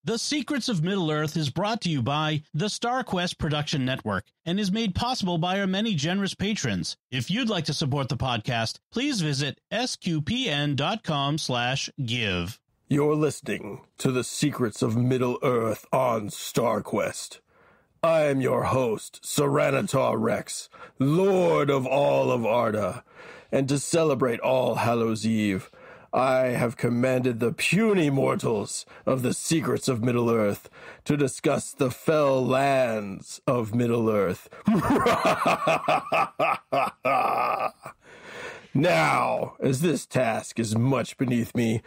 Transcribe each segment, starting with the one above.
The Secrets of Middle-earth is brought to you by the StarQuest Production Network and is made possible by our many generous patrons. If you'd like to support the podcast, please visit sqpn.com/give. You're listening to The Secrets of Middle-earth on StarQuest. I am your host, Serenitar Rex, Lord of all of Arda, and to celebrate All Hallows Eve, I have commanded the puny mortals of the secrets of Middle-earth to discuss the fell lands of Middle-earth. Now, as this task is much beneath me,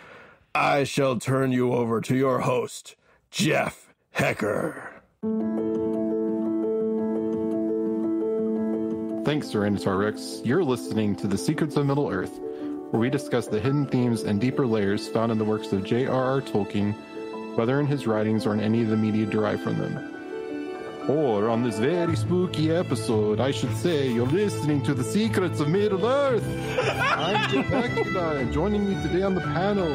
I shall turn you over to your host, Jeff Haecker. Thanks, Serenity Rex. You're listening to The Secrets of Middle-earth, where we discuss the hidden themes and deeper layers found in the works of J.R.R. Tolkien, whether in his writings or in any of the media derived from them. Or, on this very spooky episode, I should say, you're listening to The Secrets of Middle-earth. I'm Jeff Haecker, and joining me today on the panel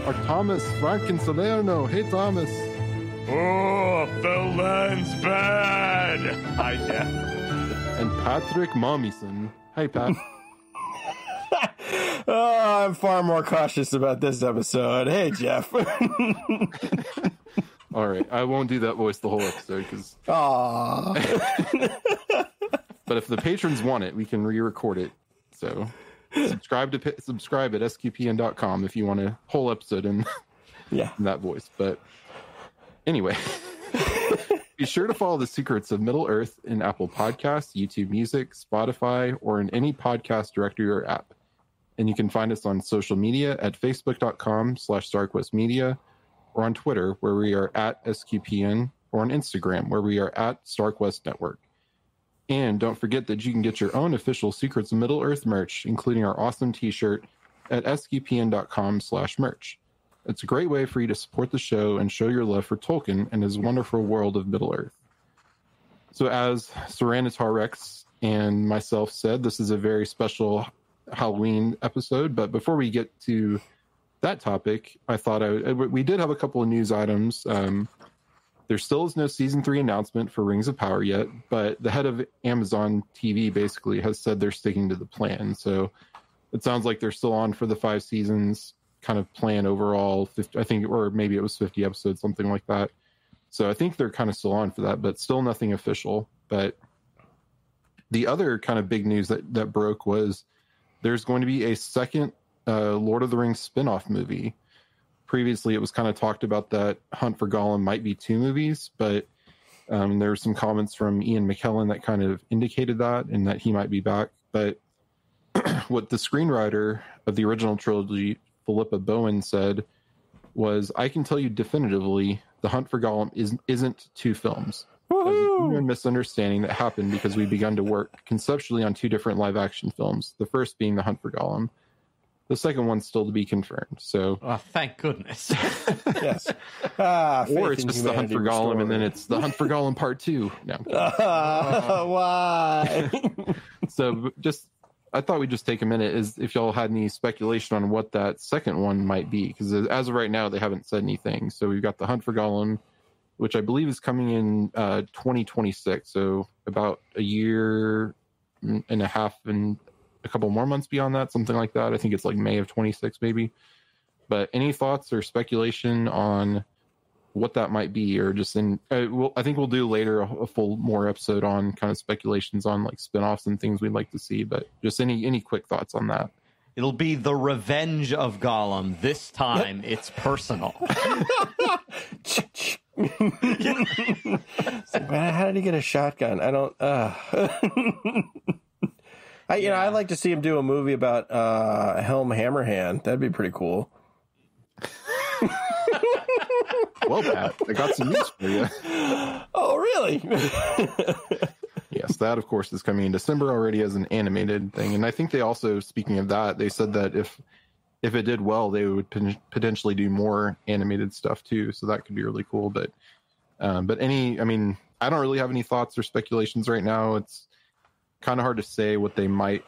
are Thomas, Frank, and Salerno. Hey, Thomas. Oh, the land's bad. Hi, Jeff. And Patrick Mommyson. Hi, Pat. Oh, I'm far more cautious about this episode. Hey, Jeff. All right, I won't do that voice the whole episode because. Aww. But if the patrons want it, we can re-record it. So subscribe at sqpn.com if you want a whole episode in that voice. But anyway, be sure to follow The Secrets of Middle-earth in Apple Podcasts, YouTube Music, Spotify, or in any podcast directory or app. And you can find us on social media at facebook.com/StarQuestMedia, or on Twitter, where we are at SQPN, or on Instagram, where we are at StarQuest Network. And don't forget that you can get your own official Secrets of Middle-earth merch, including our awesome t-shirt, at sqpn.com/merch. It's a great way for you to support the show and show your love for Tolkien and his wonderful world of Middle-earth. So as Serenitar Rex and myself said, this is a very special Halloween episode, but before we get to that topic, I thought we did have a couple of news items. There still is no season 3 announcement for Rings of Power yet, but the head of Amazon TV basically has said they're sticking to the plan. So it sounds like they're still on for the 5 seasons kind of plan overall, 50, I think, or maybe it was 50 episodes, something like that. So I think they're kind of still on for that, but still nothing official. But the other kind of big news that broke was there's going to be a second Lord of the Rings spin-off movie. Previously, it was kind of talked about that Hunt for Gollum might be 2 movies, but there were some comments from Ian McKellen that kind of indicated that and that he might be back. But what the screenwriter of the original trilogy, Philippa Bowen, said was, I can tell you definitively the Hunt for Gollum isn't 2 films. A misunderstanding that happened because we begun to work conceptually on 2 different live-action films, the first being The Hunt for Gollum. The second one's still to be confirmed. So, thank goodness. Yes. Or it's just The Hunt for Gollum, and then it's The Hunt for Gollum Part 2. No. Why? So I thought we'd just take a minute if y'all had any speculation on what that second one might be, because as of right now, they haven't said anything. So we've got The Hunt for Gollum, which I believe is coming in 2026. So about a year and a half and a couple more months beyond that, something like that. I think it's like May of 26 maybe. But any thoughts or speculation on what that might be, or just I think we'll do later a full more episode on kind of speculations on like spinoffs and things we'd like to see, but just any quick thoughts on that. It'll be the revenge of Gollum. This time it's personal. Man, how did he get a shotgun? I don't I'd like to see him do a movie about Helm Hammerhand. That'd be pretty cool. Well, Pat, I got some news for you. Oh, really? Yes, that, of course, is coming in December already as an animated thing. And I think they also, speaking of that, they said that if it did well, they would potentially do more animated stuff, too. So that could be really cool. But I don't really have any thoughts or speculations right now. It's kind of hard to say what they might,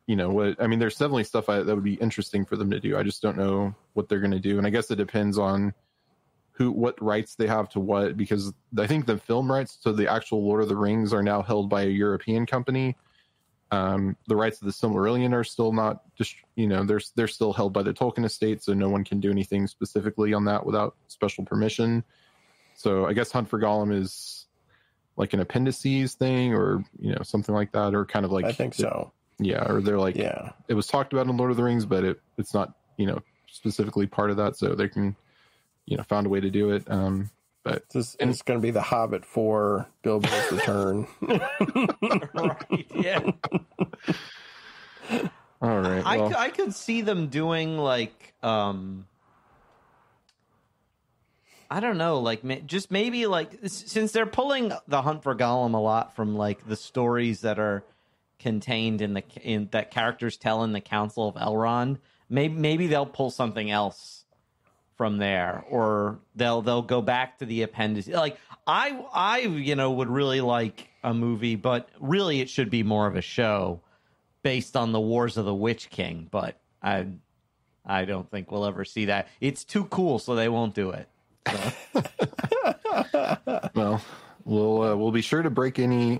there's definitely stuff that would be interesting for them to do. I just don't know what they're going to do. And I guess it depends on what rights they have to what, because I think the film rights to the actual Lord of the Rings are now held by a European company. The rights of the Silmarillion are still not just, they're still held by the Tolkien estate, so no one can do anything specifically on that without special permission. So I guess Hunt for Gollum is like an appendices thing, or something like that, or kind of like, I think so. Yeah, or they're like, yeah, it was talked about in Lord of the Rings, but it's not specifically part of that, so they can found a way to do it. But it's going to be the Hobbit for Bilbo's return. Right, yeah. All right. Well, I could see them doing like, I don't know, like just maybe like, since they're pulling the Hunt for Gollum a lot from like the stories that are contained in that characters tell in the Council of Elrond, maybe they'll pull something else from there, or they'll go back to the appendices. Like I would really like a movie, but really it should be more of a show based on the Wars of the Witch King. But I don't think we'll ever see that. It's too cool, so they won't do it. So. Well, we'll be sure to break any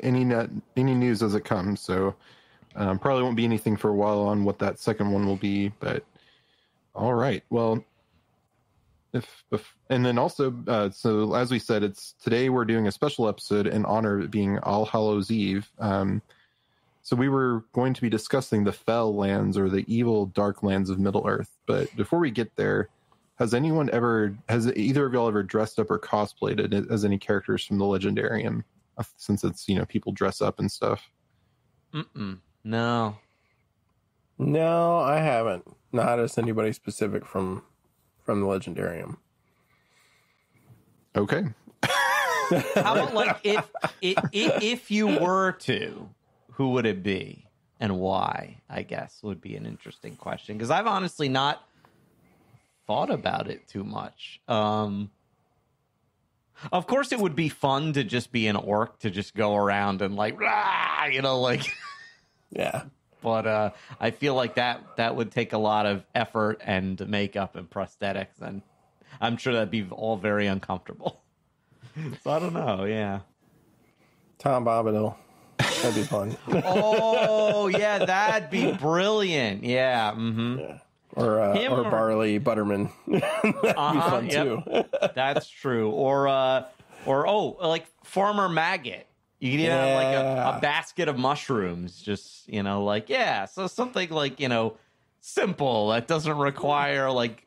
news as it comes. So probably won't be anything for a while on what that second one will be. But all right, well. And then also, so as we said, today we're doing a special episode in honor of it being All Hallows Eve. So we were going to be discussing the Fell Lands, or the evil dark lands of Middle Earth. But before we get there, has either of y'all ever dressed up or cosplayed as any characters from the Legendarium? Since it's, people dress up and stuff. No, I haven't. Not as anybody specific from the Legendarium. Okay. How about like if you were to, who would it be and why? I guess would be an interesting question, because I've honestly not thought about it too much. Of course, it would be fun to just be an orc, to just go around and like, yeah. But I feel like that would take a lot of effort and makeup and prosthetics, and I'm sure that'd be all very uncomfortable. So I don't know, yeah. Tom Bombadil. That'd be fun. Oh, yeah, that'd be brilliant. Yeah. Mm-hmm. Yeah. Or Barley Butterman. That'd be fun, too. That's true. Or like Farmer Maggot. You could have like a basket of mushrooms, just, so something like, simple that doesn't require like,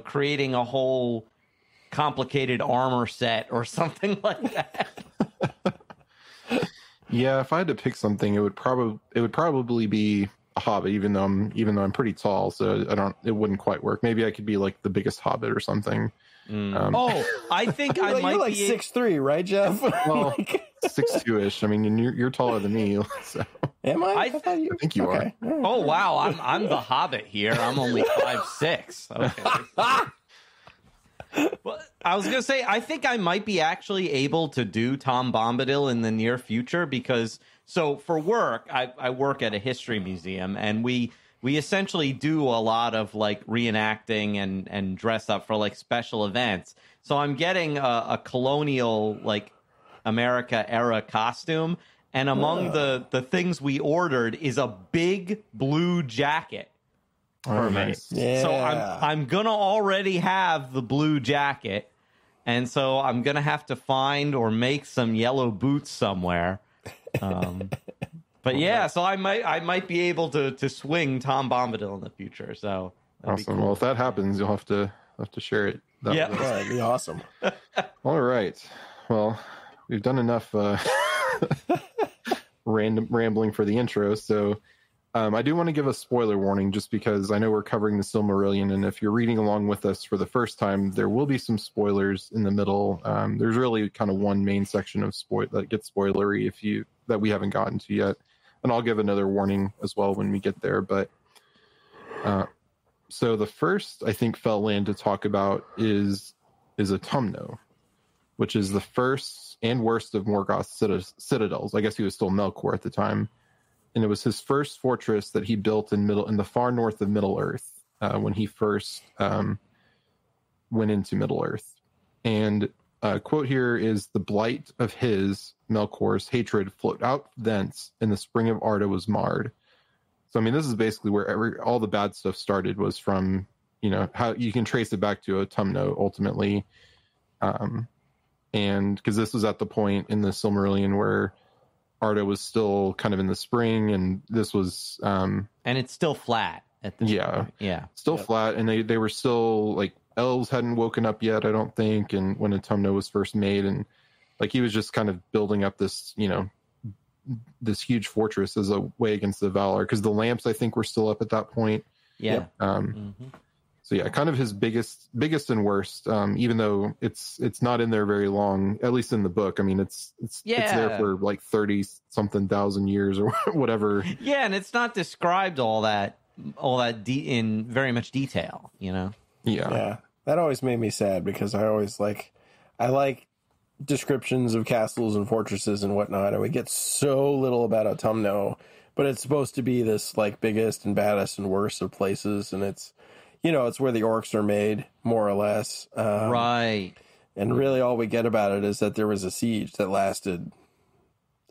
creating a whole complicated armor set or something like that. Yeah, if I had to pick something, it would probably be a hobbit, even though I'm pretty tall, so it wouldn't quite work. Maybe I could be like the biggest hobbit or something. I think I might you're like be 6'3", right, Jeff? Well, 6'2"-ish. I mean, you're taller than me. So. Am I? I think you are. Oh wow, I'm the hobbit here. I'm only 5'6". Okay. Well, I was gonna say, I think I might be actually able to do Tom Bombadil in the near future, because for work, I work at a history museum, and we essentially do a lot of like reenacting and dress up for like special events. So I'm getting a colonial like America era costume, and among the things we ordered is a big blue jacket for me. Nice. Yeah. So I'm gonna already have the blue jacket, and so I'm gonna have to find or make some yellow boots somewhere. But yeah, so I might be able to swing Tom Bombadil in the future. So awesome. Cool. Well, if that happens, you'll have to share it. That'd be awesome. All right. Well, we've done enough rambling for the intro. So I do want to give a spoiler warning, just because I know we're covering the Silmarillion, and if you're reading along with us for the first time, there will be some spoilers in the middle. There's really kind of one main section of that gets spoilery that we haven't gotten to yet. And I'll give another warning as well when we get there. But so the first, I think, Fell Land to talk about is Utumno, which is the first and worst of Morgoth's citadels. I guess he was still Melkor at the time. And it was his first fortress that he built in the far north of Middle Earth when he first went into Middle Earth. And quote here is, the blight of his, Melkor's, hatred flowed out thence, and the spring of Arda was marred. So, I mean, this is basically where all the bad stuff started, was from, how you can trace it back to Utumno ultimately. And because this was at the point in the Silmarillion where Arda was still kind of in the spring, and this was... and it's still flat at this point. Yeah. Still flat, and they were still, like, elves hadn't woken up yet, I don't think, and when Utumno was first made, and, like, he was just kind of building up this, this huge fortress as a way against the Valar, because the lamps, I think, were still up at that point. Yeah. So yeah, kind of his biggest and worst. Even though it's not in there very long, at least in the book. I mean, it's there for like 30-something thousand years or whatever. Yeah, and it's not described all that in very much detail. Yeah, that always made me sad, because I like descriptions of castles and fortresses and whatnot, and we get so little about Utumno, but it's supposed to be this like biggest and baddest and worst of places, and it's it's where the orcs are made, more or less. Right. And really all we get about it is that there was a siege that lasted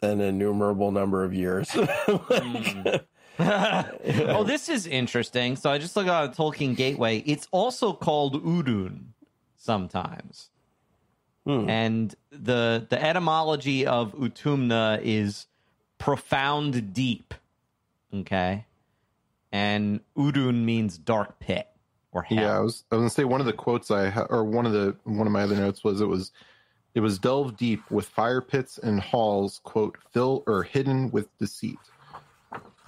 an innumerable number of years. Oh, this is interesting. So I just looked at Tolkien Gateway. It's also called Udun sometimes. And the etymology of Utumna is profound deep. Okay. And Udun means dark pit or hell. Yeah, I was gonna say, one of the quotes one of my other notes was it was delved deep with fire pits and halls, quote, fill or hidden with deceit.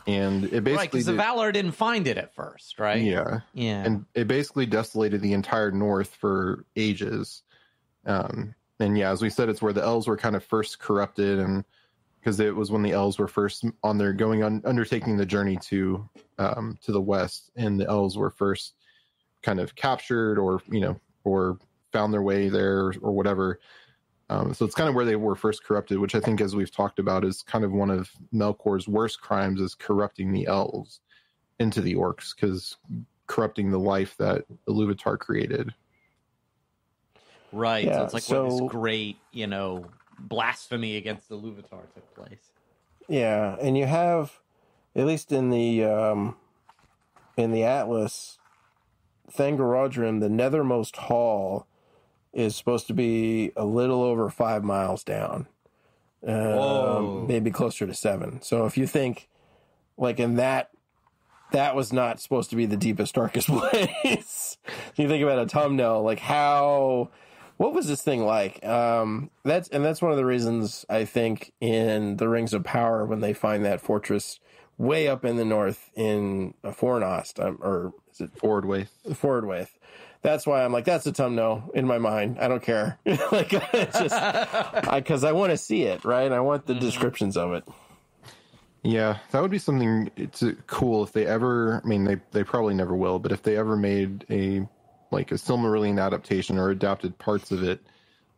And it basically, right, because the Valar didn't find it at first, right? Yeah. And it basically desolated the entire north for ages. And yeah, as we said, it's where the elves were kind of first corrupted, and because it was when the elves were first undertaking the journey to the west, and the elves were first kind of captured or found their way there or whatever. So it's kind of where they were first corrupted, which I think, as we've talked about, is kind of one of Melkor's worst crimes, is corrupting the elves into the orcs, because corrupting the life that Iluvatar created. Right. So it's like where this great, blasphemy against the Iluvatar took place. Yeah, and you have, at least in the Atlas, Thangorodrim, the nethermost hall, is supposed to be a little over 5 miles down. Maybe closer to 7. So if you think, like, in that was not supposed to be the deepest, darkest place. You think about Utumno, like, what was this thing like? That's one of the reasons, I think, in the Rings of Power, when they find that fortress way up in the north in Fornost, or is it Fordwaith? That's why I'm like, that's Utumno in my mind. I don't care. Like, it's just because I want to see it, right? I want the descriptions of it. Yeah, that would be something. It's cool if they ever. I mean, they probably never will, but if they ever made a Silmarillion adaptation or adapted parts of it,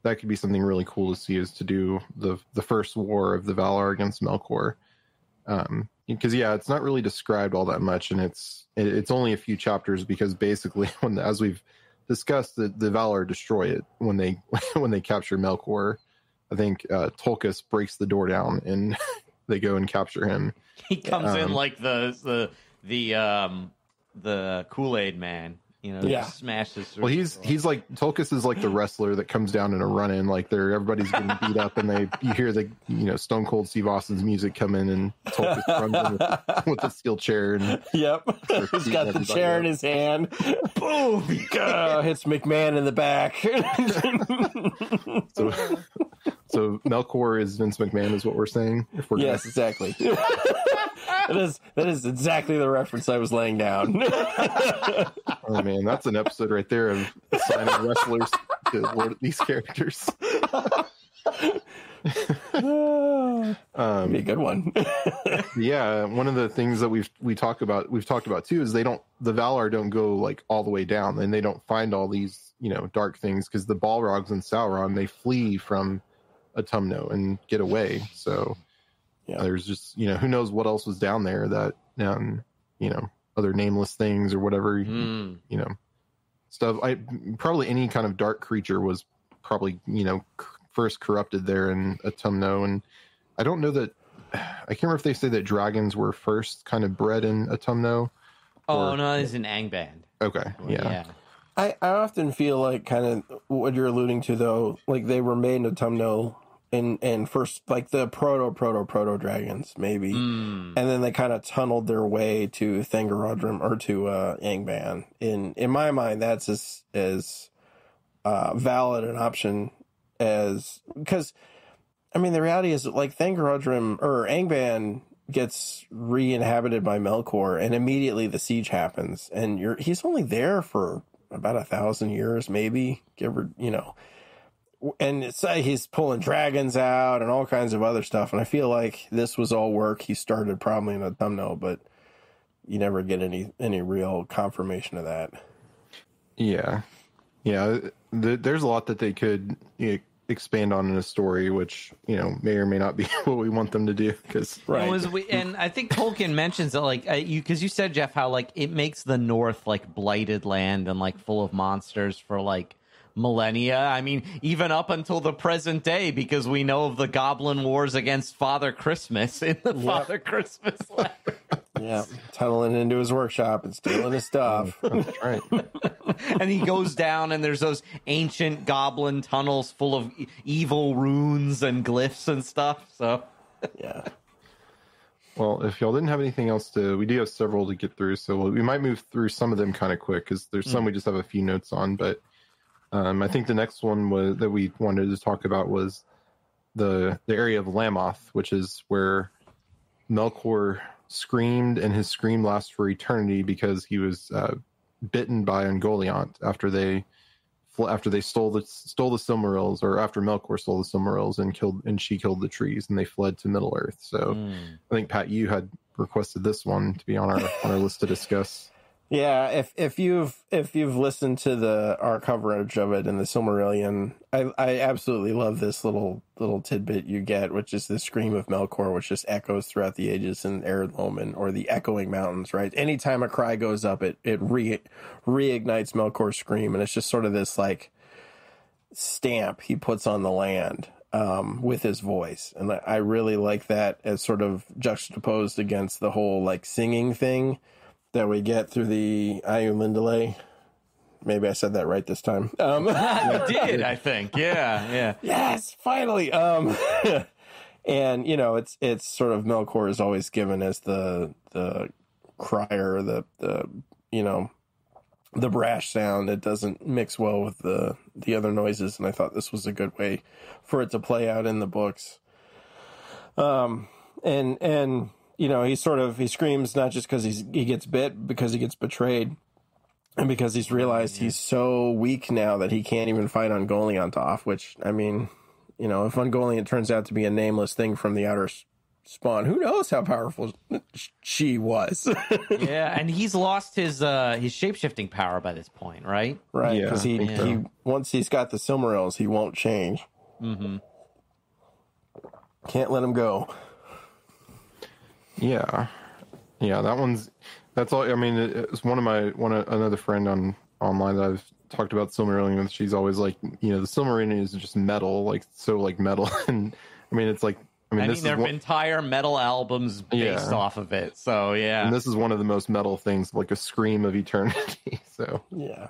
that could be something really cool to see, is to do the first war of the Valar against Melkor. Because it's not really described all that much, and it's only a few chapters, because basically, as we've discussed, the Valar destroy it when they capture Melkor. I think Tolkis breaks the door down, and they go and capture him. He comes in like the Kool-Aid man. Smashes through. Well, he's like, Tolkis is like the wrestler that comes down in a run-in, like everybody's getting beat up, and you hear the Stone Cold Steve Austin's music come in, and Tolkis runs in with the steel chair, and he's got the chair in his hand. Boom! Hits McMahon in the back. So Melkor is Vince McMahon, is what we're saying. Yes, exactly. That is exactly the reference I was laying down. Oh man, that's an episode right there of assigning wrestlers to these characters. Be a good one. Yeah, one of the things that we've talked about too, is the Valar don't go like all the way down, and they don't find all these dark things, because the Balrogs and Sauron, they flee from Utumno and get away. So there's just who knows what else was down there, that other nameless things or whatever, stuff. Probably any kind of dark creature was probably, first corrupted there in Utumno. And I don't know that, I can't remember if they say that dragons were first kind of bred in Utumno. Oh, no, it's an Angband. Okay, yeah. I often feel like kind of what you're alluding to, though, like they were made in Utumno and first, like the proto dragons, maybe. And then they kind of tunneled their way to Thangarodrim or to Angband. In my mind, that's as valid an option as, because, I mean, the reality is that, like, Thangarodrim or Angband gets re-inhabited by Melkor, and immediately the siege happens, and he's only there for about 1,000 years, maybe, give or, and it's he's pulling dragons out and all kinds of other stuff, and I feel like this was all work he started probably in Utumno, but you never get any real confirmation of that. Yeah. There's a lot that they could expand on in a story, which may or may not be what we want them to do. Because and I think Tolkien mentions that, like, because you said, Jeff, how like it makes the North like blighted land and like full of monsters for like millennia. I mean, even up until the present day, because we know of the Goblin Wars against Father Christmas in the Father Christmas letter. Yeah, tunneling into his workshop and stealing his stuff. That's right. And he goes down, and there's those ancient goblin tunnels full of evil runes and glyphs and stuff. So, yeah. Well, if y'all didn't have anything else we do have several to get through, so we might move through some of them kind of quick, because there's some we just have a few notes on. But I think the next one that we wanted to talk about was the area of Lamoth, which is where Melkor screamed, and his scream lasts for eternity because he was bitten by Ungoliant after they stole the Silmarils, or after Melkor stole the Silmarils and she killed the trees, and they fled to Middle Earth. So I think, Pat, you had requested this one to be on our list to discuss. Yeah, if you've listened to our coverage of it in the Silmarillion, I absolutely love this little tidbit you get, which is the scream of Melkor, which just echoes throughout the ages in Ered Loman, or the echoing mountains. Right, anytime a cry goes up, it reignites Melkor's scream, and it's just sort of this like stamp he puts on the land with his voice, and I really like that as sort of juxtaposed against the whole like singing thing that we get through the Ayulindale. Maybe I said that right this time. You did, I think. Yeah. Yes, finally. And it's sort of Melkor is always given as the crier, the brash sound that doesn't mix well with the other noises. And I thought this was a good way for it to play out in the books. He screams not just because he gets bit, because he gets betrayed, and because he's realized he's so weak now that he can't even fight Ungoliant off, which, I mean, if Ungoliant turns out to be a nameless thing from the outer spawn, who knows how powerful she was. Yeah, and he's lost his shape-shifting power by this point, right? Right, because he once he's got the Silmarils, he won't change. Mm-hmm. Can't let him go. Yeah, that's all. I mean, it's another friend online that I've talked about Silmarillion with. She's always like, the Silmarillion is just metal, like so like metal, and I mean, it's like, there are entire metal albums based off of it. So yeah, and this is one of the most metal things, like a scream of eternity. So yeah,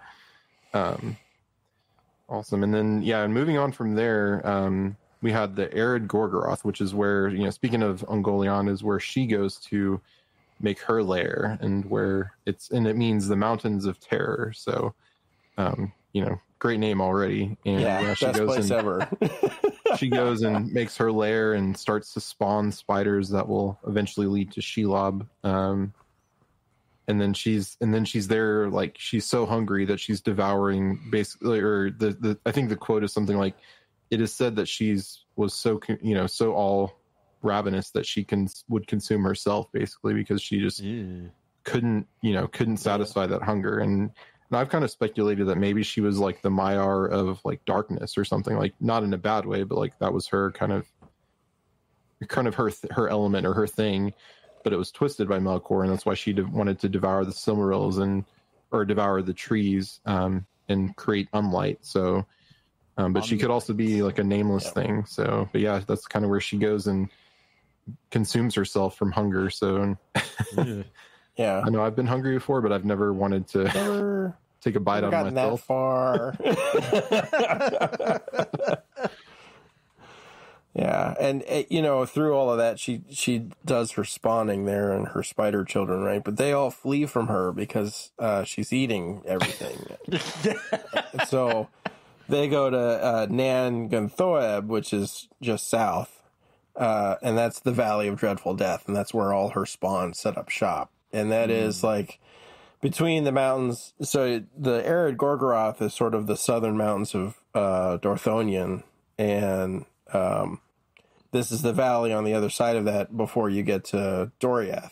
awesome. And then and moving on from there, we had the Arid Gorgoroth, which is where, speaking of Ungoliant, is where she goes to make her lair, and it means the Mountains of Terror. So, great name already. And she goes ever. She goes and makes her lair and starts to spawn spiders that will eventually lead to Shelob. And then she's there, like, she's so hungry that she's devouring basically, or I think the quote is something like, it is said that was so all ravenous that she would consume herself, basically, because she just couldn't satisfy that hunger. And I've kind of speculated that maybe she was like the Maiar of like darkness or something, like not in a bad way, but like that was her kind of her element or her thing. But it was twisted by Melkor, and that's why she wanted to devour the Silmarils or devour the trees and create unlight. So But she could also be like a nameless thing. So, but yeah, that's kind of where she goes and consumes herself from hunger. So, Yeah, I know I've been hungry before, but I've never wanted to take a bite out of myself. That far. Yeah, and through all of that, she does her spawning there and her spider children, right? But they all flee from her because she's eating everything. So they go to Nan Gunthoreb, which is just south, and that's the Valley of Dreadful Death, and that's where all her spawn set up shop. And that is like between the mountains. So the arid Gorgoroth is sort of the southern mountains of Dorthonion, and this is the valley on the other side of that before you get to Doriath.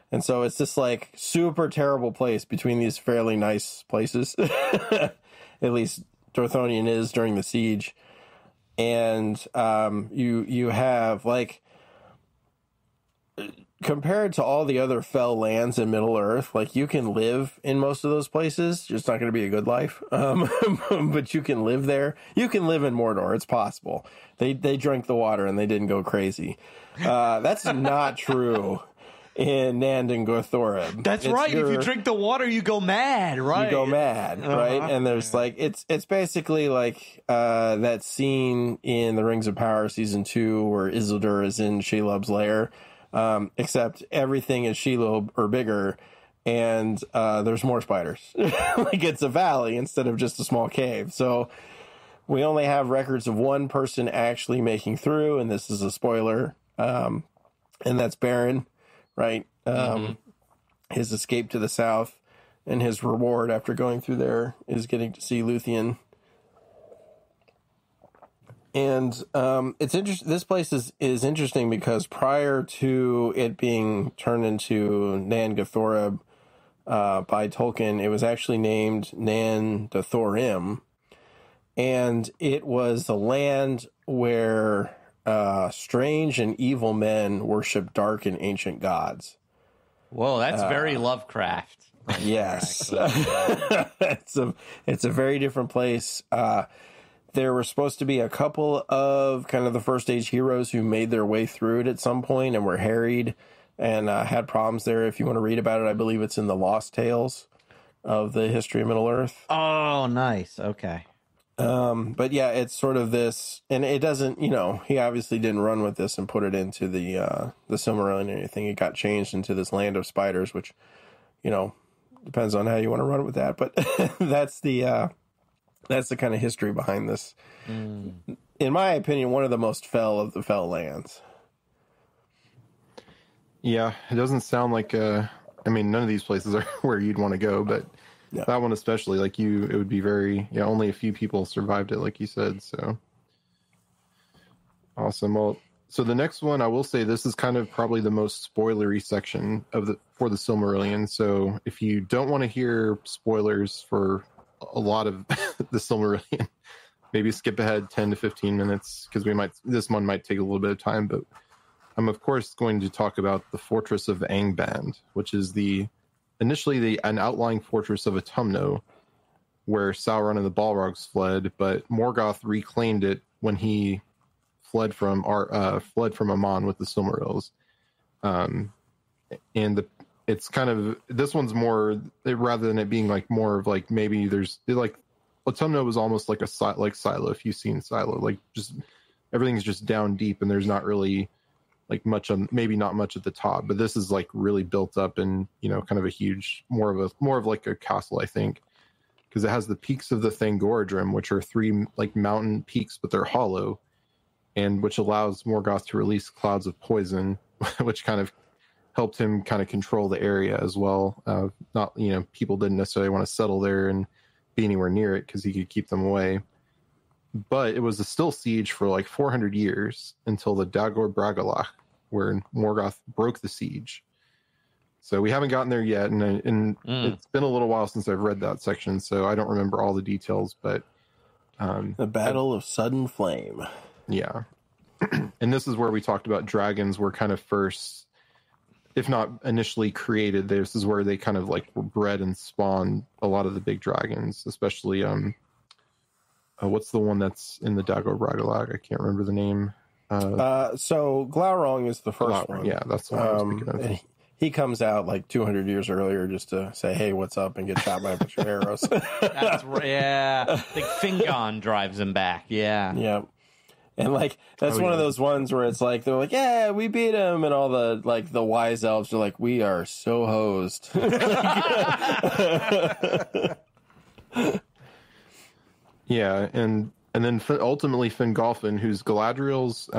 And so it's this like super terrible place between these fairly nice places. At least Dorthonion is during the siege. And you have like, compared to all the other fell lands in Middle Earth, like you can live in most of those places. Just not going to be a good life. But you can live there. You can live in Mordor. It's possible. They drank the water and they didn't go crazy. That's not true in Nan and Gothoreb. That's right. If you drink the water, you go mad, right? You go mad, right? And there's like, it's basically like that scene in The Rings of Power season 2 where Isildur is in Shelob's lair. Except everything is Shelob or bigger, and there's more spiders. Like it's a valley instead of just a small cave. So we only have records of one person actually making through, and this is a spoiler, and that's Baron, right? His escape to the south, and his reward after going through there is getting to see Luthien. And it's interesting. This place is interesting because prior to it being turned into Nan Gothoreb by Tolkien, it was actually named Nan Dothorim, and it was a land where strange and evil men worship dark and ancient gods. Whoa, that's very Lovecraft. Yes, it's a very different place. There were supposed to be a couple of kind of the first age heroes who made their way through it at some point and were harried and had problems there. If you want to read about it, I believe it's in the Lost Tales of the History of Middle Earth. Oh, nice. Okay. But yeah, it's sort of this, and it doesn't, he obviously didn't run with this and put it into the Silmarillion or anything. It got changed into this land of spiders, which, depends on how you want to run with that. But that's the kind of history behind this. In my opinion, one of the most fell of the fell lands. Yeah, it doesn't sound like none of these places are where you'd want to go, but that one especially, like it would be very, only a few people survived it, like you said. So awesome. Well, so the next one, I will say this is kind of probably the most spoilery section for the Silmarillion. So if you don't want to hear spoilers for a lot of the Silmarillion, maybe skip ahead 10 to 15 minutes because this one might take a little bit of time, but I'm of course going to talk about the fortress of Angband, which is initially an outlying fortress of Utumno, where Sauron and the Balrogs fled, but Morgoth reclaimed it when he fled from Aman with the Silmarils. It's kind of, this one's more, rather than it being like more of like, maybe there's like, Utumno was almost like Silo, if you've seen Silo, like just everything's just down deep and there's not really like much maybe not much at the top, but this is like really built up and, kind of a huge, more of like a castle, I think, because it has the peaks of the Thangorodrim, which are 3 like mountain peaks, but they're hollow, and which allows Morgoth to release clouds of poison, which kind of helped him kind of control the area as well. People didn't necessarily want to settle there and be anywhere near it because he could keep them away. But it was a still siege for like 400 years until the Dagor Bragollach, where Morgoth broke the siege. So we haven't gotten there yet, and it's been a little while since I've read that section, so I don't remember all the details. But the Battle of Sudden Flame. Yeah. And this is where we talked about dragons were kind of first, if not initially created. This is where they kind of like were bred and spawned a lot of the big dragons, especially what's the one that's in the Dagor Bragolag? I can't remember the name. So Glaurung is the first one. Yeah, that's the one I was thinking of. And he comes out like 200 years earlier just to say, "Hey, what's up?" and get shot by a bunch of arrows. That's yeah. I think Fingon drives him back. Yeah. Yeah. And like that's one of those ones where it's like they're like, "Yeah, we beat him," and all the like the wise elves are like, "We are so hosed." Yeah, and then ultimately Fingolfin, who's Galadriel's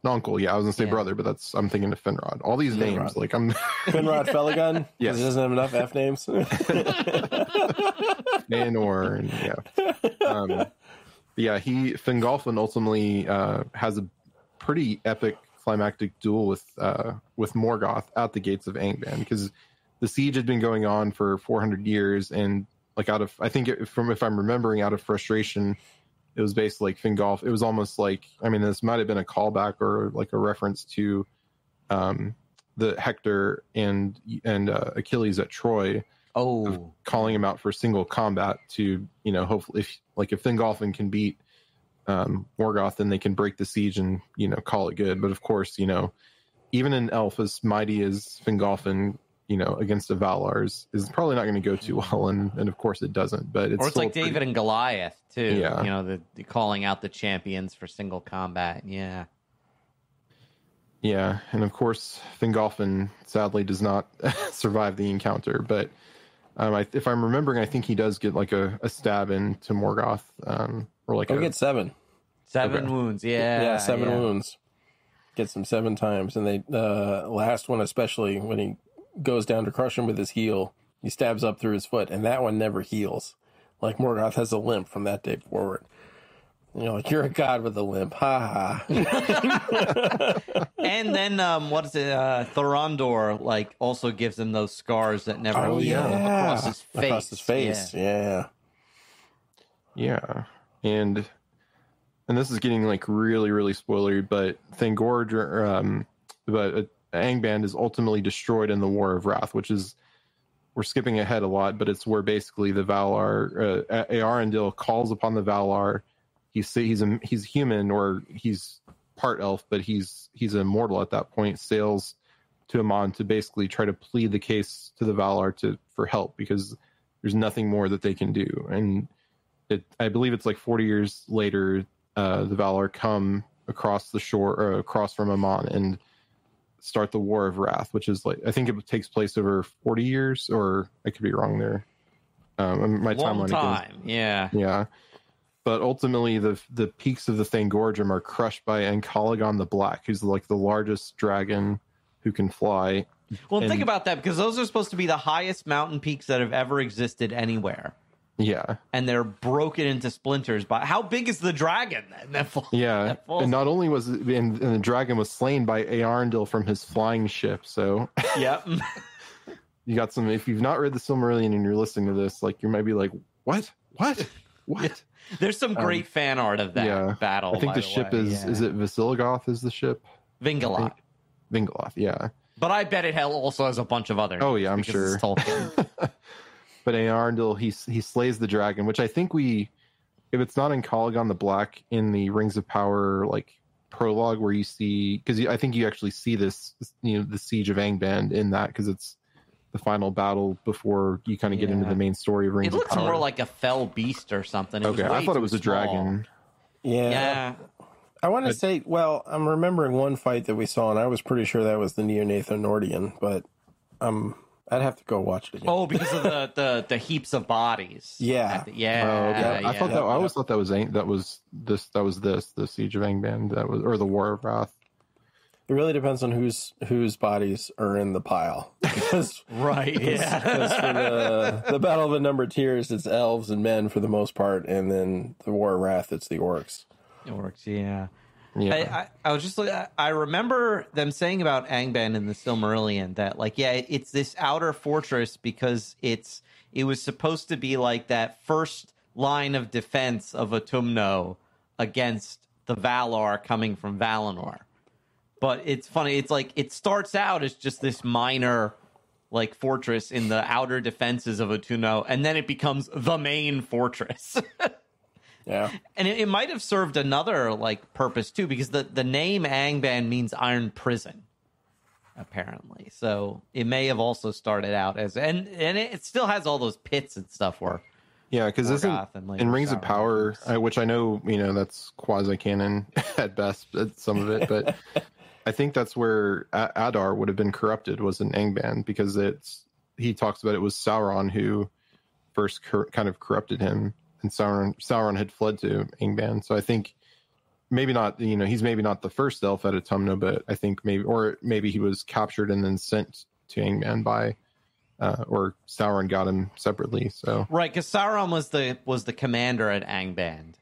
uncle. Yeah, I was gonna say brother, but I'm thinking of Finrod. All these names, like I'm Finrod Felagund. Yes, he doesn't have enough F names. Manor, and Fingolfin ultimately has a pretty epic climactic duel with Morgoth at the gates of Angband, because the siege had been going on for 400 years, and like if I'm remembering, out of frustration, it was basically like Fingolf. It was almost like, I mean, this might have been a callback or like a reference to the Hector and Achilles at Troy. Oh, calling him out for single combat to, hopefully if Fingolfin can beat Morgoth, then they can break the siege and, call it good. But of course, even an elf as mighty as Fingolfin, against a Valar is probably not going to go too well, and of course it doesn't. But it's like David and Goliath too. Yeah. The calling out the champions for single combat. Yeah. Yeah, and of course Fingolfin sadly does not survive the encounter. But if I'm remembering, I think he does get like a stab into Morgoth, or like he gets 7 wounds. Yeah, 7 wounds. Gets him 7 times, and they last one especially when he goes down to crush him with his heel, he stabs up through his foot, and that one never heals. Like Morgoth has a limp from that day forward. Like, you're a god with a limp, ha ha. And then what is it? Thorondor also gives him those scars that never heal across his face. Across his face, yeah. And this is getting like really, really spoilery, but Thangorj, Angband is ultimately destroyed in the War of Wrath, which is, we're skipping ahead a lot, but it's where basically the Valar, Eärendil calls upon the Valar. He's human, or he's part elf, but he's immortal at that point. Sails to Amon to basically try to plead the case to the Valar for help, because there's nothing more that they can do. And I believe it's like 40 years later, the Valar come across the shore, or across from Amon, and start the War of Wrath, which is like, I think it takes place over 40 years, or I could be wrong there. My long timeline time, yeah. But ultimately, the peaks of the Thangorjum are crushed by Ancolagon the Black, who's like the largest dragon who can fly. Well, think about that, because those are supposed to be the highest mountain peaks that have ever existed anywhere. Yeah. And they're broken into splinters. But how big is the dragon then? And not only was it, and the dragon was slain by Eärendil from his flying ship. So yep. You got some, if you've not read the Silmarillion and you're listening to this, like, you might be like, what? There's some great fan art of that battle. I think the ship is it Vasiligoth is the ship? Vingaloth, yeah. But I bet it also has a bunch of other names. Oh yeah, I'm sure. It's Tolkien. But Eärendil, he slays the dragon, which I think if it's not in Colagon the Black, in the Rings of Power like prologue, where you see, because I think you actually see this, the Siege of Angband in that, because it's the final battle before you kind of get into the main story of Rings of Power. It looks more like a fell beast or something. I thought it was a dragon. Yeah. I want to say, I'm remembering one fight that we saw, and I was pretty sure that was the Neonatho-Nordian, but I'd have to go watch it again. Oh, because of the heaps of bodies. Yeah. I always thought that was the Siege of Angband, or the War of Wrath. It really depends on whose bodies are in the pile. Right, yeah. Because for the Battle of the Numbered Tears, it's elves and men for the most part, and then the War of Wrath, it's the orcs. Yeah. I was just I remember them saying about Angband in the Silmarillion that it's this outer fortress because it was supposed to be like that first line of defense of Utumno against the Valar coming from Valinor. But it's funny, it's like it starts out as just this minor like fortress in the outer defenses of Utumno, and then it becomes the main fortress. Yeah. And it might have served another like purpose too, because the name Angband means iron prison, apparently. So it may have also started out as and it still has all those pits and stuff where because in Rings of Power, which I know, that's quasi-canon at best, some of it, but I think that's where Adar would have been corrupted, was in Angband, because he talks about it was Sauron who first kind of corrupted him, and Sauron had fled to Angband. So I think maybe not, he's maybe not the first elf at Utumno, but I think maybe he was captured and then sent to Angband by, or Sauron got him separately. So right, because Sauron was the commander at Angband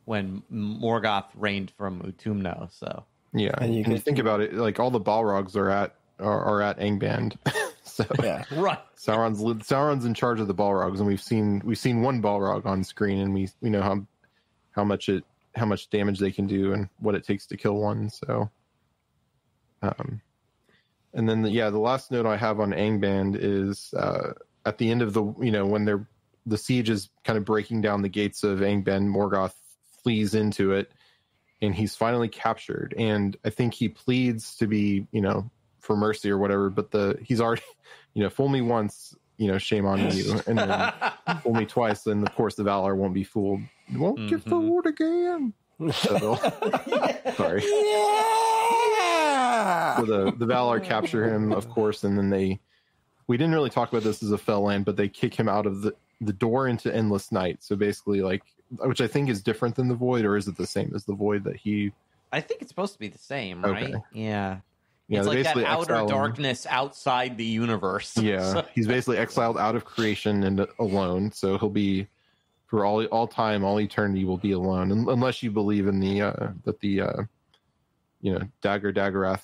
when Morgoth reigned from Utumno. So yeah, and you think about it, like all the Balrogs are at Angband. So yeah, right. Sauron's in charge of the Balrogs, and we've seen one Balrog on screen, and we know how much damage they can do and what it takes to kill one. So, and then the last note I have on Angband is at the end of when the siege is kind of breaking down the gates of Angband, Morgoth flees into it, and he's finally captured. And I think he pleads to be, for mercy or whatever, but he's already, fool me once, shame on you, and then fool me twice, then of course the Valar won't be fooled. Won't get fooled again. So sorry. Yeah! So the Valar capture him, of course, and then we didn't really talk about this as a fell land, but they kick him out of the door into endless night. So basically, which I think is different than the void, or is it the same as the void that he? I think it's supposed to be the same, right? Okay. Yeah. Yeah, it's like that outer him. Darkness outside the universe. Yeah, so. He's basically exiled out of creation and alone. So he'll be, for all time, all eternity, will be alone, unless you believe in the Daggerath,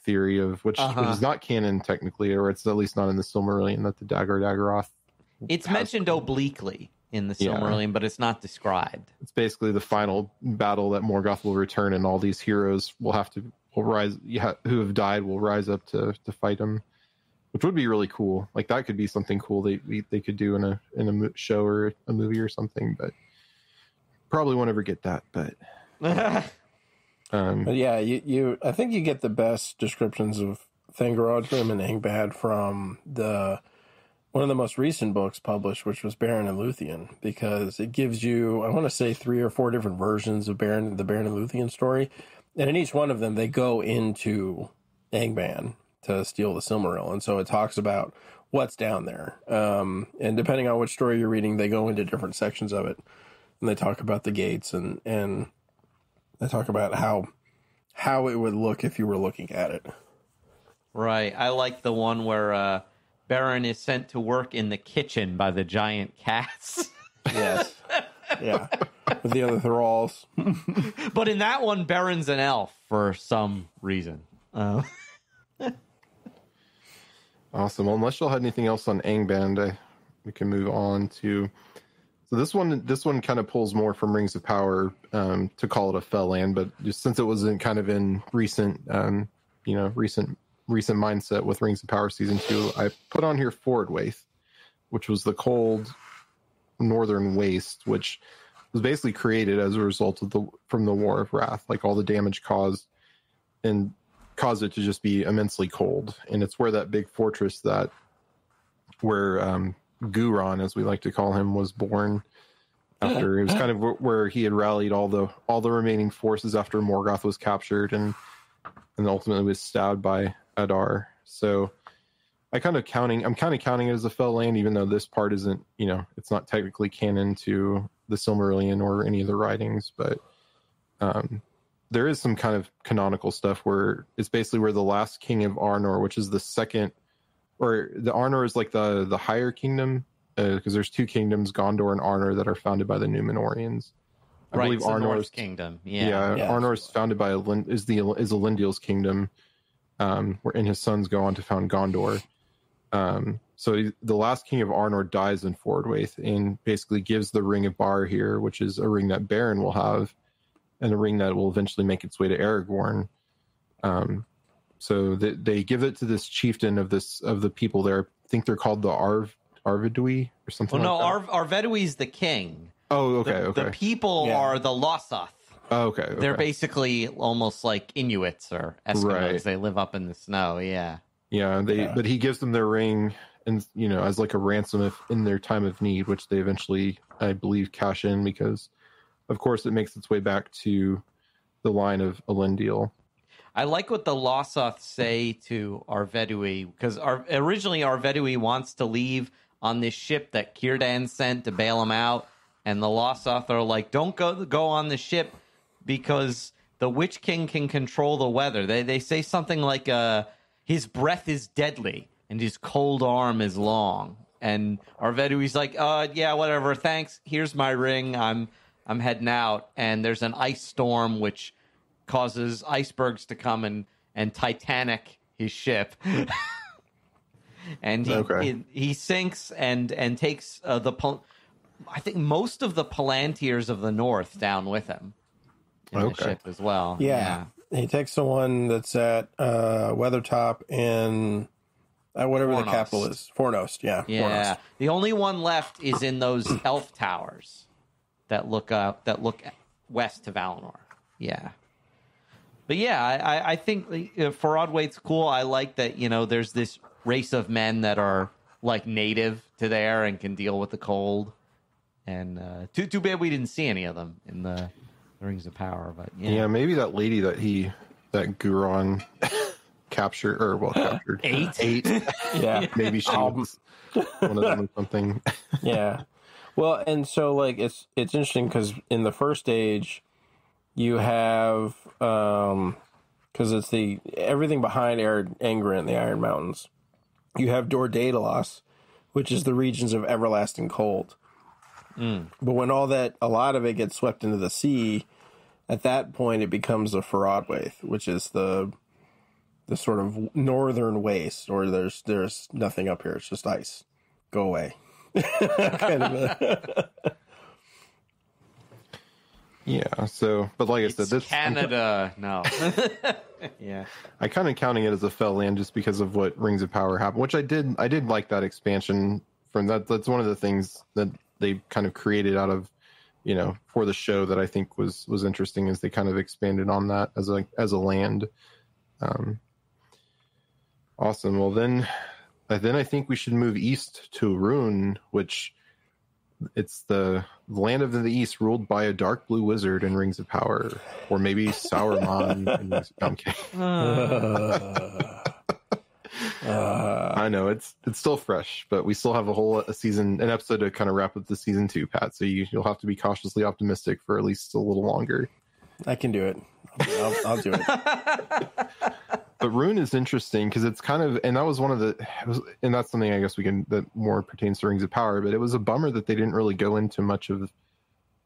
theory of which is not canon technically, or it's at least not in the Silmarillion, that the Daggerath. It's mentioned obliquely in the Silmarillion, but it's not described. It's basically the final battle that Morgoth will return, and all these heroes will rise. Who have died will rise up to fight him, which would be really cool. Like that could be something cool they could do in a show or a movie or something, but probably won't ever get that. But but yeah, you I think you get the best descriptions of Thangarodrim and Angband from one of the most recent books published, which was Beren and Luthien, because it gives you, I want to say, 3 or 4 different versions of the Beren and Luthien story. And in each one of them, they go into Angband to steal the Silmaril. And so it talks about what's down there. And depending on which story you're reading, they go into different sections of it. And they talk about the gates and they talk about how it would look if you were looking at it. Right. I like the one where Beren is sent to work in the kitchen by the giant cats. Yes. Yeah. With the other thralls. But in that one, Beren's an elf for some reason. Awesome. Well, unless y'all had anything else on Angband, we can move on to. So this one kind of pulls more from Rings of Power, to call it a fell land, but just since it was in recent mindset with Rings of Power Season 2, I put on here Fordwaith, which was the cold northern waste, which was basically created as a result of from the War of Wrath, like all the damage caused it to just be immensely cold. And it's where that big fortress where Guron, as we like to call him, was born. After it was kind of where he had rallied all the remaining forces after Morgoth was captured and ultimately was stabbed by Adar. So I'm kind of counting it as a fell land, even though this part isn't, it's not technically canon to the Silmarillion or any of the writings, but there is some kind of canonical stuff where it's basically where the last king of Arnor, which is the second, or the Arnor is like the higher kingdom, because there's 2 kingdoms, Gondor and Arnor, that are founded by the Númenóreans. I believe Arnor's kingdom. Yeah. Arnor's founded by is Elendil's kingdom, and his sons go on to found Gondor. So the last king of Arnor dies in Fordwaith and basically gives the Ring of Barahir, which is a ring that Beren will have, and a ring that will eventually make its way to Aragorn. So they give it to this chieftain of the people there. I think they're called the Arvidui or something. Well, like no, Arvedui's the king. Oh, okay. The people are the Losoth. Oh, okay. They're basically almost like Inuits or Eskimos. Right. They live up in the snow. Yeah. Yeah. But he gives them their ring, and as like a ransom in their time of need, which they eventually, I believe, cash in because, of course, it makes its way back to the line of Elendil. I like what the Losoth say to Arvedui, because originally Arvedui wants to leave on this ship that Círdan sent to bail him out, and the Losoth are like, don't go on the ship because the Witch King can control the weather. They say something like, his breath is deadly and his cold arm is long. And Arvedui's like, yeah, whatever, thanks. Here's my ring. I'm heading out. And there's an ice storm which causes icebergs to come and Titanic his ship. And he sinks and takes I think most of the Palantirs of the North down with him in the ship as well. Yeah. He takes the one that's at Weathertop and whatever Fornost. the capital is. Fornost, yeah. Yeah. Fornost. The only one left is in those elf towers that look west to Valinor. Yeah. But yeah, I think Faradwaite's cool. I like that, there's this race of men that are like native to there and can deal with the cold. And too bad we didn't see any of them in the Rings of Power. But yeah, maybe that lady that Guron captured. Ate. Yeah. Maybe she was one of them or something. Yeah. Well, and so like it's interesting because in the first age, you have because it's everything behind Angren, the Iron Mountains. You have Dor Daedalus, which is the regions of everlasting cold. But when a lot of it gets swept into the sea, at that point it becomes the Faradwaith, which is the sort of northern waste, or there's nothing up here. It's just ice. Go away. Kind of Yeah. So, but like I said, this Canada. No. Yeah. I kind of counting it as a fell land just because of what Rings of Power happened, which I did like that expansion from that. That's one of the things that they kind of created out of, for the show that I think was interesting, is they kind of expanded on that as a land. Awesome. Well, then I think we should move east to Rhûn, which it's the land of the east ruled by a dark blue wizard in Rings of Power, or maybe Sauron. I'm kidding. I know it's still fresh, but we still have an episode to kind of wrap up the season 2, Pat. So you'll have to be cautiously optimistic for at least a little longer. I can do it. I'll do it. But Rhûn is interesting because it's kind of, and that was and that's something I guess that more pertains to Rings of Power. But it was a bummer that they didn't really go into much of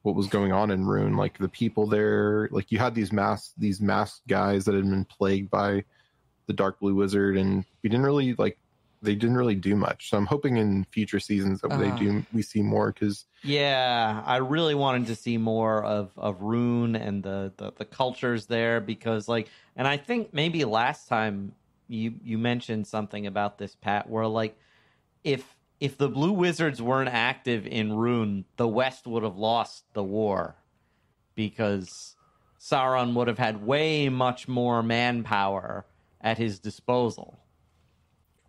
what was going on in Rhûn, like the people there. Like you had these masked guys that had been plagued by the Dark Blue Wizard, and they didn't really do much. So I'm hoping in future seasons that we see more, because I really wanted to see more of Rhûn and the cultures there, because and I think maybe last time you mentioned something about this, Pat, where if the Blue Wizards weren't active in Rhûn, the West would have lost the war, because Sauron would have had way much more manpower at his disposal.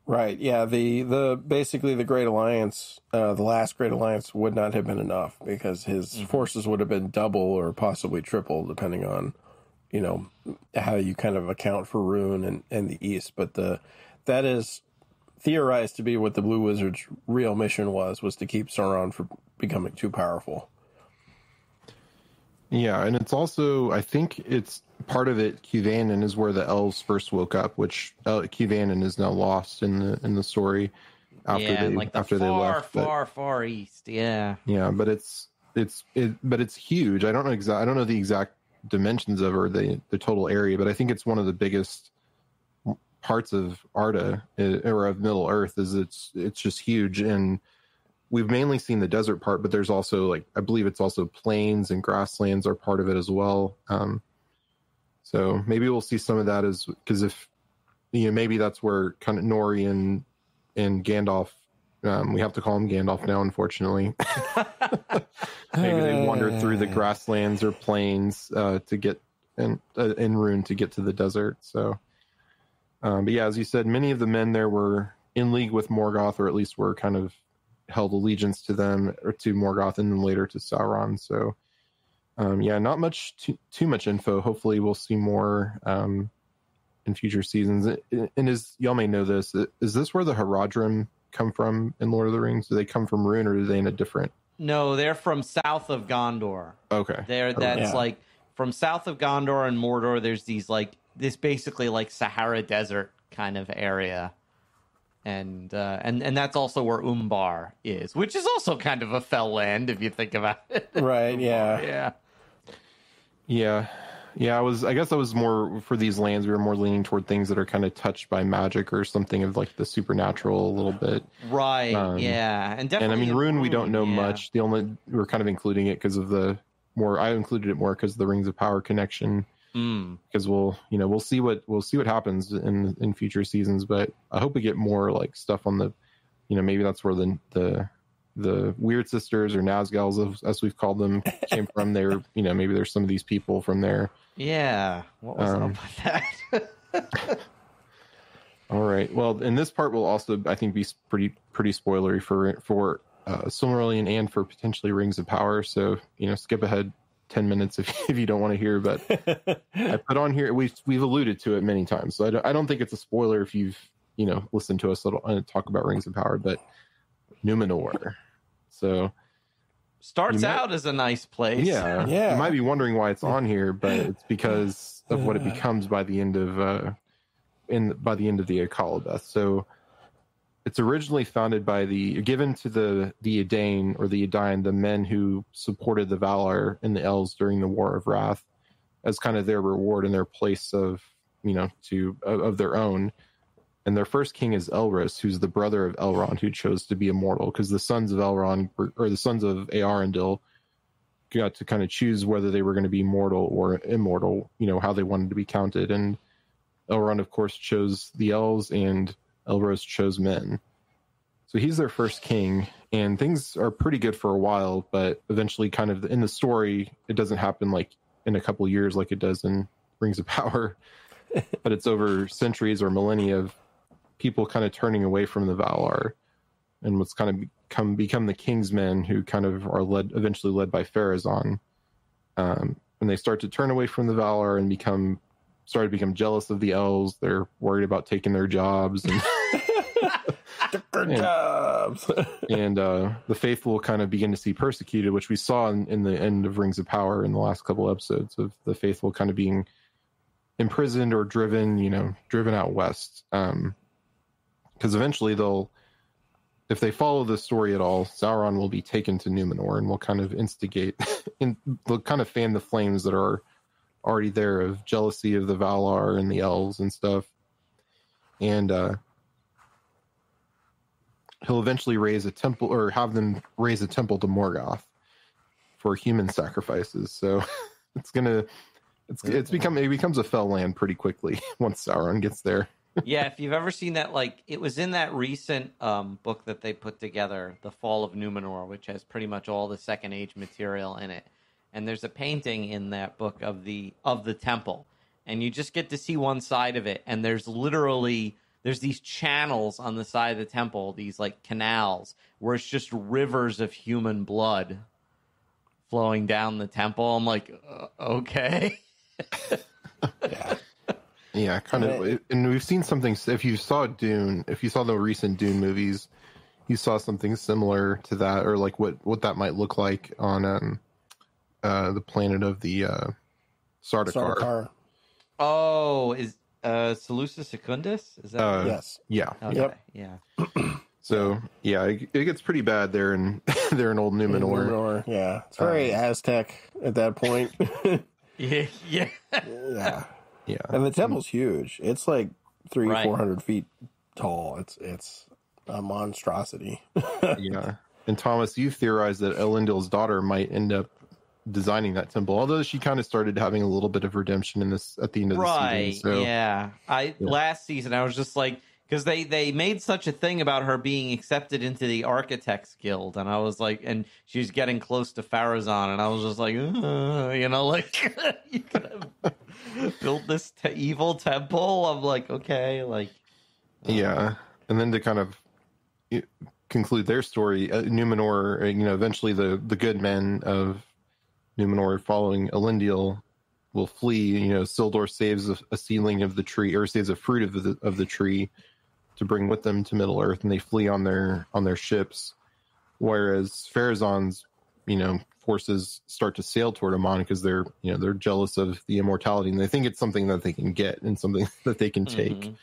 Right. Yeah. Basically the Great Alliance, the last Great Alliance would not have been enough, because his forces would have been double or possibly triple, depending on, how you kind of account for Rhûn and the East. But that is theorized to be what the Blue Wizard's real mission was to keep Sauron from becoming too powerful. Yeah. And it's also, I think it's part of it, Cuvanon is where the elves first woke up, which Cuvanon is now lost in the story after they left. Far east. Yeah. Yeah, but it's huge. I don't know the exact dimensions of or the total area, but I think it's one of the biggest parts of Arda, or of Middle Earth. Is it's just huge, and we've mainly seen the desert part, but there's also I believe it's also plains and grasslands are part of it as well. So maybe we'll see some of that, because if maybe that's where kind of Nori and Gandalf, we have to call him Gandalf now, unfortunately. Maybe they wandered through the grasslands or plains to get in Rune to get to the desert. So, but yeah, as you said, many of the men there were in league with Morgoth, or at least were kind of held allegiance to them, or to Morgoth, and then later to Sauron. So, yeah, not much too much info. Hopefully, we'll see more in future seasons. And as y'all may know, this is this where the Haradrim come from in Lord of the Rings? Do they come from Rune, or are they in a different? No, they're from south of Gondor. Okay, That's like from south of Gondor and Mordor. There's this basically like Sahara Desert kind of area. And that's also where Umbar is, which is also kind of a fell land if you think about it. Right? Yeah. I guess I was more for these lands. We were more leaning toward things that are kind of touched by magic or something of like the supernatural a little bit. Right. And definitely. And I mean, Rune, we don't know much. We're kind of including it because of I included it more because of the Rings of Power connection. Because we'll see what happens in future seasons, but I hope we get more like stuff on the, maybe that's where the Weird Sisters or Nazgûls, as we've called them, came from. There, maybe there's some of these people from there. Yeah, what was up with that? All right. Well, and this part will also, I think, be pretty spoilery for Silmarillion and for potentially Rings of Power. So skip ahead 10 minutes if you don't want to hear, but I put on here, we've alluded to it many times, so I don't think it's a spoiler if you've listened to us talk about Rings of Power. But Numenor, so starts out as a nice place. Yeah. You might be wondering why it's on here, but it's because of what it becomes by the end of the Akalabeth. So it's originally founded given to the Edain or the Edain, the men who supported the Valar and the Elves during the War of Wrath, as kind of their reward and their place of their own. And their first king is Elros, who's the brother of Elrond, who chose to be immortal, because the sons of Elrond, or the sons of Earendil, got to kind of choose whether they were going to be mortal or immortal, how they wanted to be counted. And Elrond, of course, chose the elves, and Elros chose men. So he's their first king, and things are pretty good for a while, but eventually, kind of in the story, it doesn't happen like in a couple years like it does in Rings of Power, but it's over centuries or millennia of people kind of turning away from the Valar, and what's kind of become the King's Men, who kind of are eventually led by Pharazôn. And they start to turn away from the Valar and start to become jealous of the elves. They're worried about taking their jobs and and the faithful kind of begin to see persecuted, which we saw in the end of Rings of Power in the last couple episodes, of the faithful kind of being imprisoned or driven out west. Because eventually if they follow the story at all, Sauron will be taken to Numenor and will kind of instigate and they'll kind of fan the flames that are already there of jealousy of the Valar and the elves and stuff. And he'll eventually raise a temple, or have them raise a temple to Morgoth for human sacrifices. So it becomes a fell land pretty quickly once Sauron gets there. Yeah, if you've ever seen that, like, it was in that recent book that they put together, The Fall of Numenor, which has pretty much all the Second Age material in it. And there's a painting in that book of the temple, and you just get to see one side of it, and there's these channels on the side of the temple, these like canals, where it's just rivers of human blood flowing down the temple. I'm like, okay. Yeah, kind of. And we've seen something. If you saw the recent Dune movies, you saw something similar to that, or like what that might look like on the planet of the Sardaukar. Oh, is Seleucus Secundus? Is that yes? Yeah. Okay. Yep. Yeah. So yeah, it gets pretty bad there in old Numenor. Yeah, it's very Aztec at that point. Yeah. Yeah, and the temple's huge. It's like 400 feet tall. It's a monstrosity. Yeah. And Thomas, you theorized that Elendil's daughter might end up designing that temple. Although she kind of started having a little bit of redemption in this at the end of the season. So, yeah. Last season I was just like, because they made such a thing about her being accepted into the Architects Guild, and I was like, and she was getting close to Pharazôn, and I was just like, like you could have built this evil temple. I'm like, okay, like, yeah. And then to kind of conclude their story, Numenor, eventually the good men of Numenor following Elendil will flee. Sildor saves a seedling of the tree, or saves a fruit of the tree to bring with them to Middle Earth, and they flee on their ships. Whereas Pharazôn's, forces start to sail toward Aman because they're jealous of the immortality, and they think it's something that they can get and something that they can take. Mm-hmm.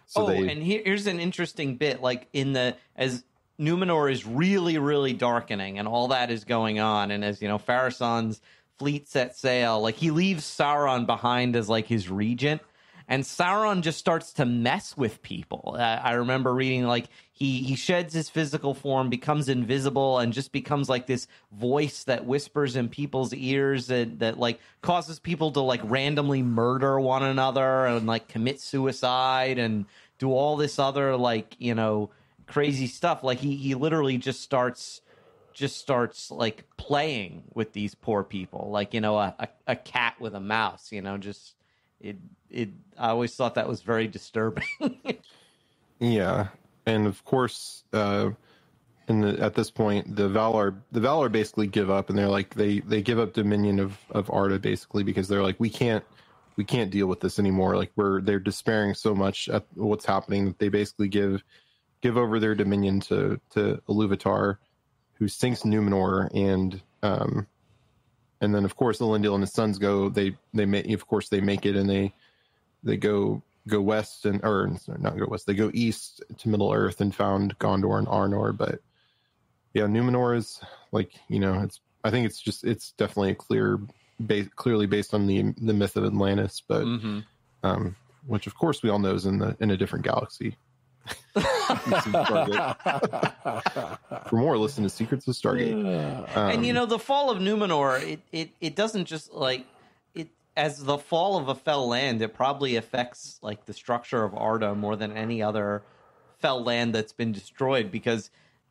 So and here's an interesting bit. Like as Numenor is really, really darkening, and all that is going on, and as Pharazôn's fleet set sail, like he leaves Sauron behind as like his regent. And Sauron just starts to mess with people. I remember reading, like, he sheds his physical form, becomes invisible, and just becomes, like, this voice that whispers in people's ears that like, causes people to, like, randomly murder one another and, like, commit suicide and do all this other, like, crazy stuff. Like, he literally just starts, like, playing with these poor people. Like, a cat with a mouse, just... I always thought that was very disturbing. Yeah, and of course, at this point, the Valar basically give up, and they're like they give up dominion of Arda basically because they're like we can't deal with this anymore. Like they're despairing so much at what's happening that they basically give over their dominion to Iluvatar, who sinks Numenor, and then, of course, Elendil and his sons go. They make it, and they go west not go west. They go east to Middle Earth and found Gondor and Arnor. But yeah, Numenor is like I think it's definitely clearly based on the myth of Atlantis, but which of course we all know is in a different galaxy. For more, listen to Secrets of Stargate. And the fall of Numenor, it doesn't just like it as the fall of a fell land. It probably affects like the structure of Arda more than any other fell land that's been destroyed, because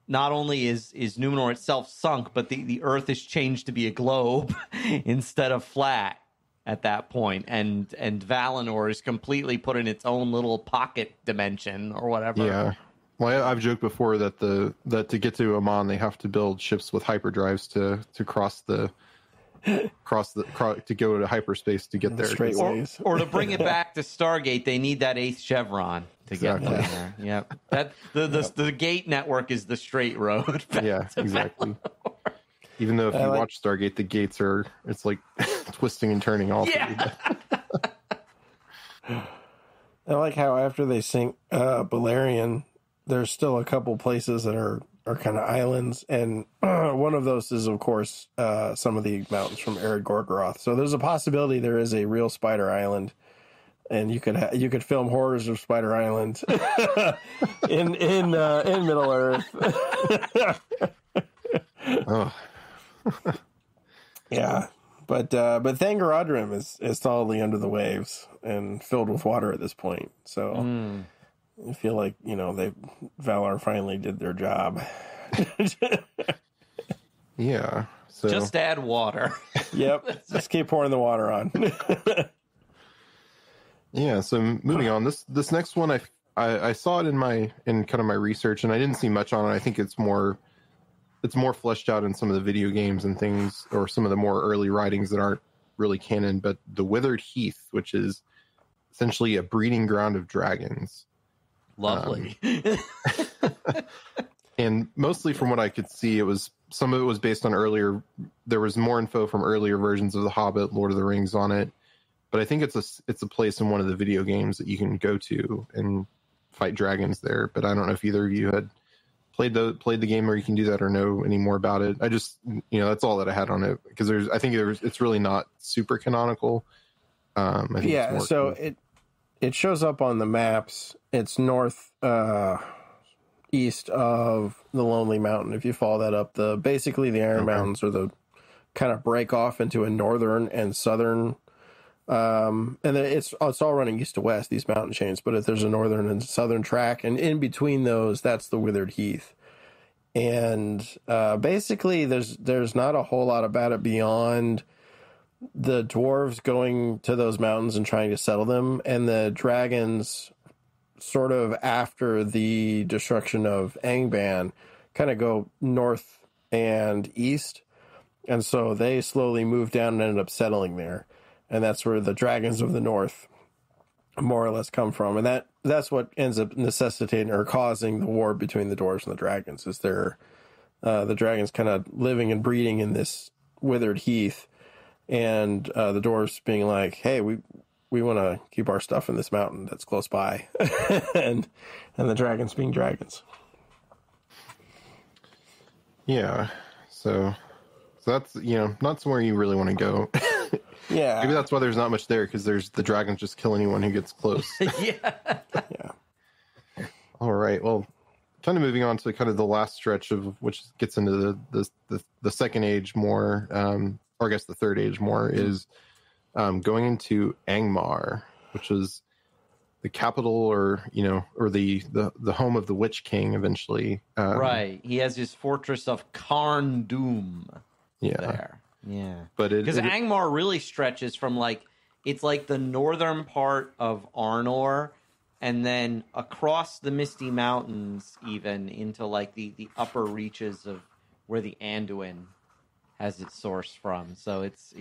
not only is Numenor itself sunk, but the Earth is changed to be a globe instead of flat at that point, and Valinor is completely put in its own little pocket dimension or whatever. Yeah. Well, I've joked before that to get to Aman, they have to build ships with hyperdrives to go to hyperspace to get there. Straight ways. Or to bring it back to Stargate, they need that 8th chevron to get there. Yep. That the gate network is the straight road. Yeah, exactly. Even though if you watch Stargate, the gates it's like twisting and turning all through. I like how after they sink Balerion, there's still a couple places that are kind of islands, and one of those is, of course, some of the mountains from Ered Gorgoroth. So there's a possibility there is a real Spider Island, and you could film horrors of Spider Island in Middle Earth. Oh. Yeah, but Thangarodrim is solidly under the waves and filled with water at this point. So I feel like Valar finally did their job. Yeah. So just add water. Yep. Just keep pouring the water on. Yeah. So moving on, this next one, I saw it in kind of my research, and I didn't see much on it. I think it's more fleshed out in some of the video games and things, or some of the more early writings that aren't really canon. But the Withered Heath, which is essentially a breeding ground of dragons. Lovely. And mostly from what I could see, some of it was based on earlier. There was more info from earlier versions of The Hobbit, Lord of the Rings on it. But I think it's a place in one of the video games that you can go to and fight dragons there. But I don't know if either of you had played the game, or you can do that, or know any more about it. I just, that's all that I had on it, because it's really not super canonical. I think so it shows up on the maps. It's north east of the Lonely Mountain. If you follow that up, basically the Iron Mountains are the kind of break off into a northern and southern. And then it's all running east to west, these mountain chains, but there's a northern and southern track, and in between those, that's the Withered Heath. And basically, there's not a whole lot about it beyond the dwarves going to those mountains and trying to settle them, and the dragons, sort of after the destruction of Angban, kind of go north and east, and so they slowly move down and end up settling there. And that's where the dragons of the north more or less come from. And that's what ends up necessitating or causing the war between the dwarves and the dragons, is the dragons kind of living and breeding in this Withered Heath, and the dwarves being like, hey, we want to keep our stuff in this mountain that's close by. and the dragons being dragons. Yeah. So that's, not somewhere you really want to go. Yeah. Maybe that's why there's not much there, because there's the dragons just kill anyone who gets close. Yeah. All right. Well, kind of moving on to kind of the last stretch of which gets into the second age more, or I guess the third age more, is going into Angmar, which is the capital or the home of the Witch King eventually. Right. He has his fortress of Carn Doom. Yeah. There. Yeah. But because Angmar really stretches from it's like the northern part of Arnor, and then across the Misty Mountains even into like the upper reaches of where the Anduin has its source from. So it's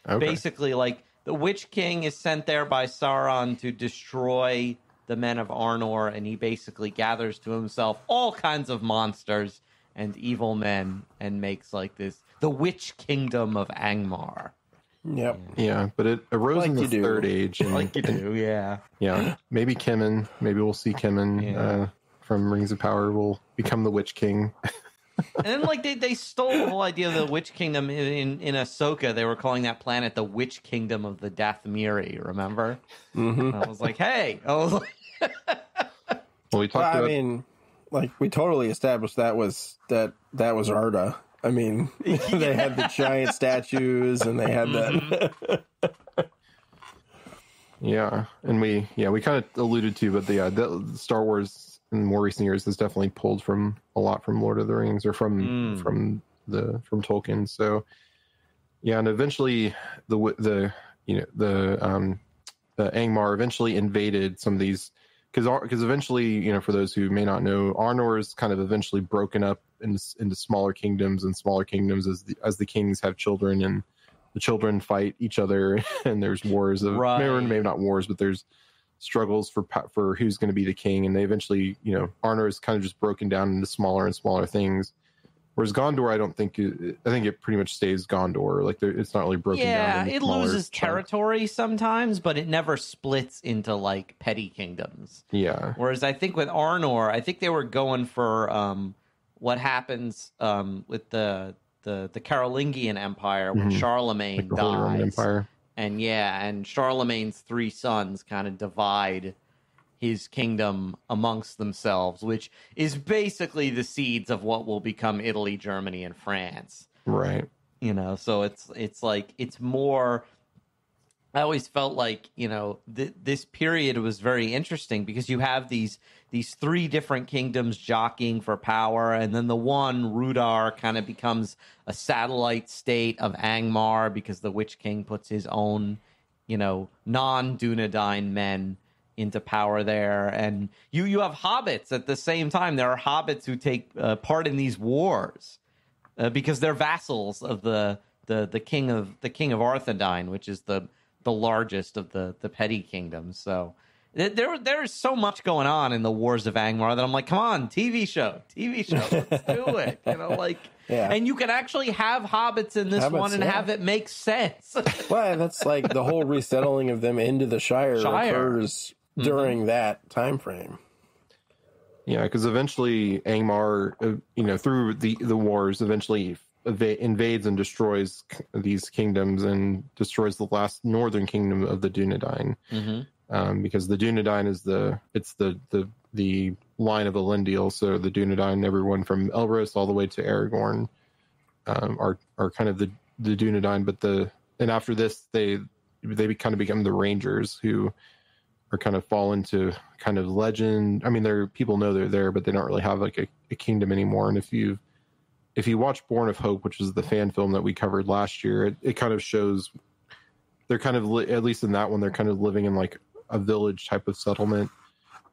Okay. basically like the Witch King is sent there by Sauron to destroy the men of Arnor, and he basically gathers to himself all kinds of monsters and evil men and makes like the Witch Kingdom of Angmar. Yep. Yeah, but it arose in the third age. And, Like you do, yeah. Yeah, maybe Kemen. Maybe we'll see Kemen from Rings of Power will become the Witch King. And then, they stole the whole idea of the Witch Kingdom in Ahsoka. They were calling that planet the Witch Kingdom of the Dathmiri, remember? Mm-hmm. I was like, hey. Well, we talked about... I mean, we totally established that was Arda. I mean, they had the giant statues, and they had that. Yeah, and we kind of alluded to, but the Star Wars in more recent years has definitely pulled from a lot from Lord of the Rings or from Tolkien. So yeah, and eventually the Angmar eventually invaded some of these, because eventually, for those who may not know, Arnor is kind of eventually broken up into smaller kingdoms as the kings have children, and the children fight each other, and there's wars of maybe not wars, but there's struggles for who's going to be the king, and they eventually, Arnor is kind of just broken down into smaller and smaller things. Whereas Gondor, I think it pretty much stays Gondor. It's not really broken down. Yeah, it loses territory sometimes, but it never splits into petty kingdoms. Yeah. Whereas I think with Arnor, I think they were going for what happens with the Carolingian Empire when Charlemagne the Holy Roman dies. Empire. And Charlemagne's three sons kind of divide his kingdom amongst themselves, which is basically the seeds of what will become Italy, Germany, and France. Right. So it's more. I always felt like, this period was very interesting because you have these three different kingdoms jockeying for power, and then the one, Rudar, kind of becomes a satellite state of Angmar because the Witch King puts his own, non-Dunedain men into power there. And you have hobbits at the same time. There are hobbits who take part in these wars because they're vassals of the king of Arthedain, which is the largest of the petty kingdoms. So there's so much going on in the Wars of Angmar that I'm like, come on, TV show, let's do it. Yeah. And you can actually have hobbits in this one and have it make sense. Well, that's the whole resettling of them into the Shire. Occurs during that time frame. Yeah, because eventually Angmar, through the wars, eventually invades and destroys these kingdoms and destroys the last northern kingdom of the Dunedain. Because the Dunedain is the line of Elendil, so the Dunedain, everyone from Elros all the way to Aragorn, are kind of Dunedain, and after this they kind of become the Rangers, who are kind of fall into kind of legend. I mean, people know they're there, but they don't really have like a kingdom anymore. And if you watch Born of Hope, which is the fan film that we covered last year, it kind of shows they're kind of at least in that one, they're kind of living in like a village type of settlement.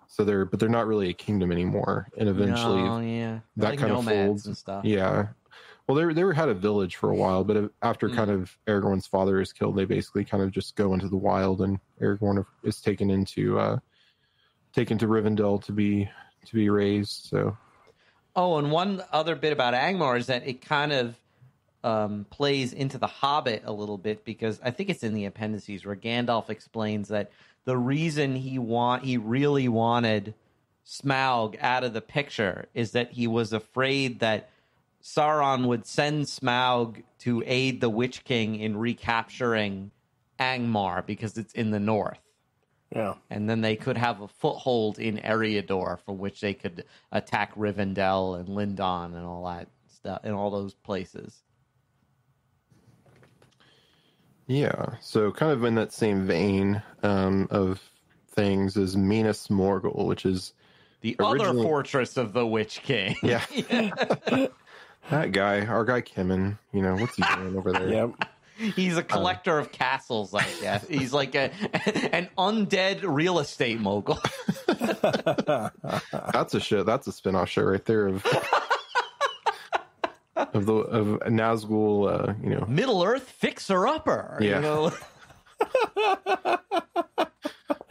So they're not really a kingdom anymore. And eventually that like kind of folds and stuff. Yeah. Well, they had a village for a while, but after kind of Aragorn's father is killed, they basically kind of just go into the wild, and Aragorn is taken to Rivendell to be raised. So, and one other bit about Angmar is that it kind of plays into The Hobbit a little bit, because I think it's in the appendices where Gandalf explains that the reason he really wanted Smaug out of the picture is that he was afraid that Sauron would send Smaug to aid the Witch King in recapturing Angmar because it's in the north. Yeah. And then they could have a foothold in Eriador, from which they could attack Rivendell and Lindon and all that stuff, and all those places. Yeah. So kind of in that same vein of things is Minas Morgul, which is the other fortress of the Witch King. Yeah. That guy, our guy Kimmin, what's he doing over there? Yep. He's a collector of castles, I guess. He's like an undead real estate mogul. That's a spin-off show right there of Nazgul, Middle Earth fixer-upper. Yeah.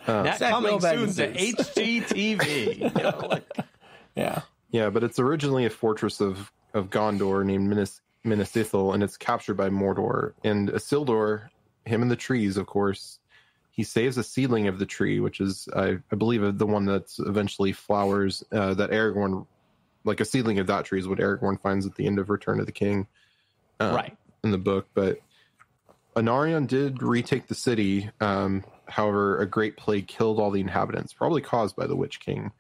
That coming soon to HGTV. Yeah. Yeah, but it's originally a fortress of Gondor named Minas Ithil, and it's captured by Mordor. And Isildur, him and the trees, of course, he saves a seedling of the tree, which is, I believe, the one that's eventually flowers, that Aragorn, like a seedling of that tree is what Aragorn finds at the end of Return of the King, right, in the book. But Anarion did retake the city. However, a great plague killed all the inhabitants, probably caused by the Witch King.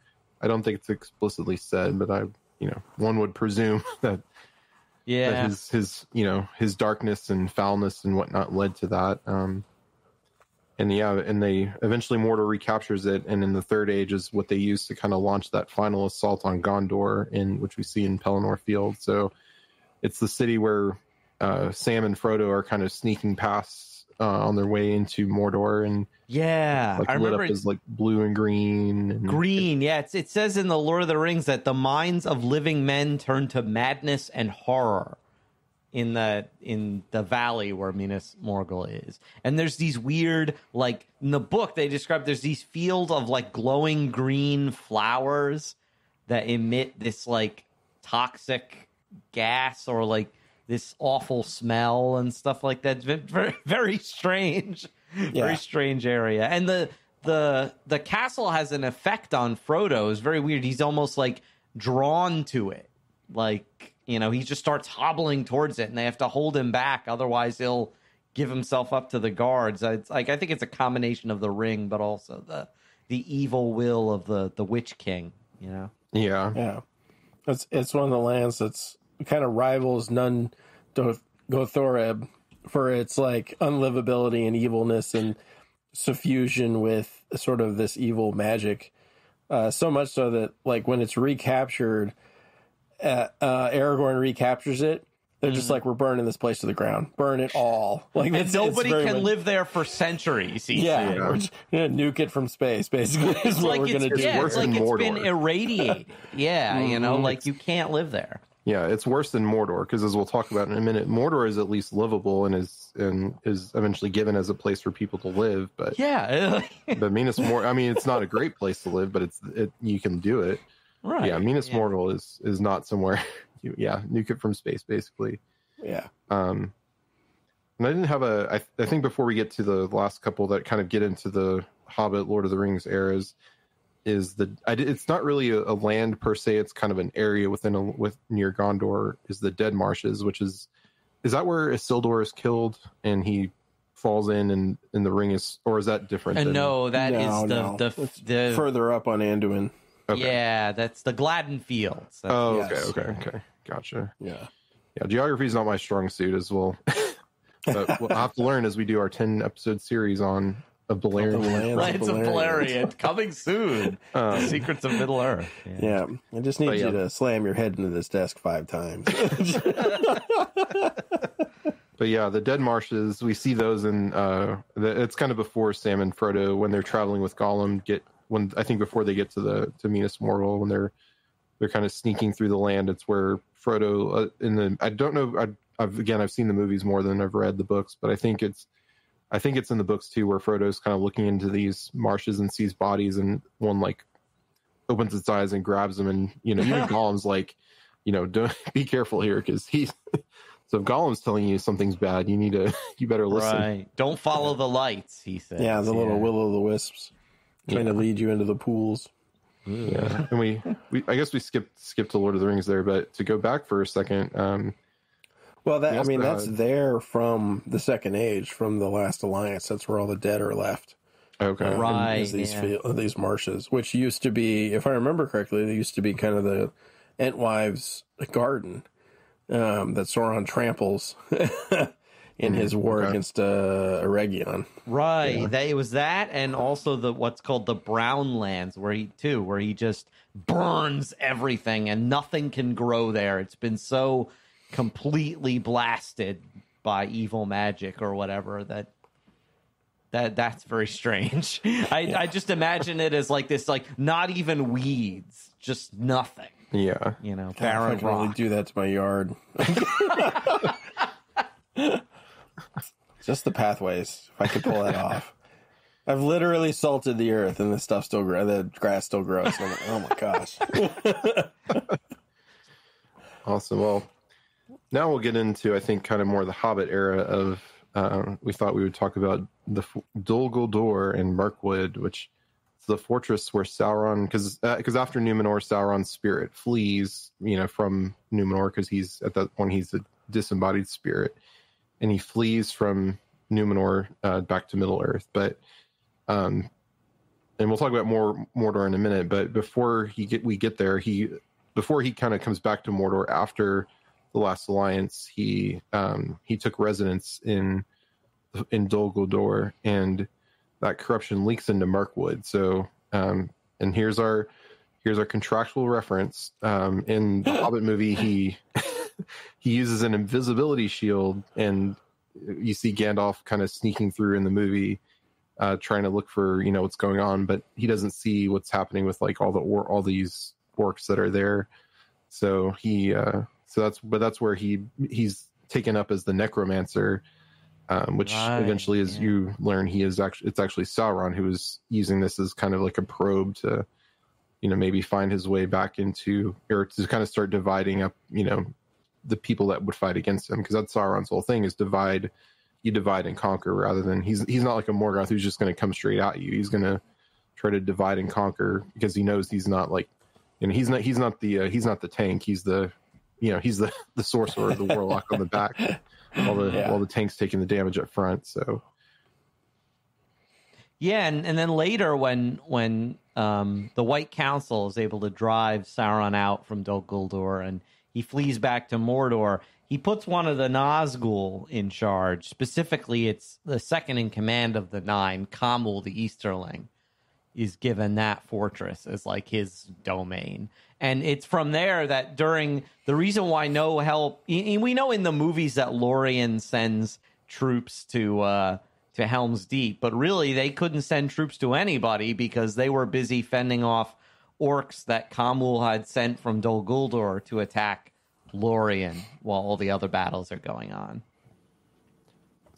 I don't think it's explicitly said, but one would presume that his darkness and foulness and whatnot led to that. And they eventually Mordor recaptures it, and in the Third Age is what they use to kind of launch that final assault on Gondor, which we see in Pelennor Field. So it's the city where Sam and Frodo are kind of sneaking past on their way into Mordor, and I lit remember up as like blue and green. It says in the Lord of the Rings that the minds of living men turn to madness and horror in the valley where Minas Morgul is. And there's these weird, like in the book they describe, there's these fields of like glowing green flowers that emit this like toxic gas or like this awful smell and stuff like that. It's been very, very strange, very strange area. And the castle has an effect on Frodo. It's very weird. He's almost like drawn to it. Like, he just starts hobbling towards it and they have to hold him back. Otherwise he'll give himself up to the guards. It's like, I think it's a combination of the ring, but also the evil will of the Witch King, Yeah. Yeah. It's one of the lands that's kind of rivals Nun Gothoreb for its like unlivability and evilness and suffusion with sort of this evil magic. So much so that like when it's recaptured, Aragorn recaptures it. They're just like, we're burning this place to the ground. Burn it all. Like nobody can live there for centuries. Yeah, we're just gonna nuke it from space. Basically, is what we're gonna do. Yeah, it's like it's been irradiated. Yeah, like you can't live there. Yeah, it's worse than Mordor because, as we'll talk about in a minute, Mordor is at least livable and is eventually given as a place for people to live. But but Minas Morgul, I mean, it's not a great place to live, but you can do it. Right. Yeah, Minas Morgul is not somewhere. Nuke it from space, basically. Yeah. And I didn't have I think before we get to the last couple that kind of get into the Hobbit, Lord of the Rings eras, it's not really a land per se. It's kind of an area near Gondor is the Dead Marshes, which is that where Isildur is killed and he falls in and the ring is, or is that different? No, that is the further up on Anduin. Okay. Yeah, that's the Gladden Fields. Okay, gotcha. Yeah. Geography is not my strong suit as well. But we'll have to learn as we do our 10-episode series on of Balerion. Lands of Balerion coming soon. The Secrets of Middle Earth. Yeah, I just need you to slam your head into this desk 5 times. But yeah, the Dead Marshes, we see those in it's kind of before Sam and Frodo when they're traveling with Gollum I think before they get to Minas Morgul, when they're kind of sneaking through the land. It's where Frodo I don't know. I've seen the movies more than I've read the books, but I think it's in the books too, where Frodo's kind of looking into these marshes and sees bodies, and one like opens its eyes and grabs them, and even Gollum's like, don't be careful here, because he's. So if Gollum's telling you something's bad, you better listen. Right. Don't follow the lights, he says. Yeah, the little will-o'-the-wisps trying to lead you into the pools. Yeah, and we I guess we skipped to Lord of the Rings there, but to go back for a second. That's there from the Second Age, from the Last Alliance. That's where all the dead are left. Okay, right. These marshes, which used to be, if I remember correctly, they used to be kind of the Entwife's garden. That Sauron tramples in his war against Eregion. Right. Yeah. It was that, and also what's called the Brown Lands, where he just burns everything and nothing can grow there. It's been so completely blasted by evil magic or whatever that's very strange. I just imagine it as like this, like not even weeds, just nothing. Yeah, barren I can really do that to my yard. Just the pathways. If I could pull that off, I've literally salted the earth, and the grass still grows. And I'm like, oh my gosh! Awesome. Well, now we'll get into, I think, kind of more the Hobbit era of. We thought we would talk about the Dol Guldur and Mirkwood, which. The fortress where Sauron, because after Numenor, Sauron's spirit flees, from Numenor, because at that point he's a disembodied spirit, and he flees from Numenor back to Middle Earth. But, and we'll talk about more Mordor in a minute. But before we get there, before he kind of comes back to Mordor after the Last Alliance, he took residence in Dol Guldur, and that corruption leaks into Mirkwood. So, and here's our contractual reference. In the Hobbit movie, he uses an invisibility shield, and you see Gandalf kind of sneaking through in the movie, trying to look for what's going on, but he doesn't see what's happening with like all these orcs that are there. So that's where he's taken up as the necromancer. Which eventually, as you learn, it's actually Sauron who is using this as kind of like a probe to, maybe find his way back into, or to kind of start dividing up, the people that would fight against him. Because that's Sauron's whole thing, is divide and conquer, rather than he's not like a Morgoth who's just going to come straight at you. He's going to try to divide and conquer, because he knows he's not like, he's not the tank. He's the sorcerer, the warlock on the back. All the tanks taking the damage up front. So and then later when the White Council is able to drive Sauron out from Dol Guldur and he flees back to Mordor, he puts one of the Nazgul in charge. Specifically, it's the second in command of the 9, Kamul the Easterling, is given that fortress as like his domain. And it's from there that the reason why no help, we know in the movies that Lorien sends troops to Helm's Deep, but really they couldn't send troops to anybody because they were busy fending off orcs that Kamul had sent from Dol Guldur to attack Lorien while all the other battles are going on.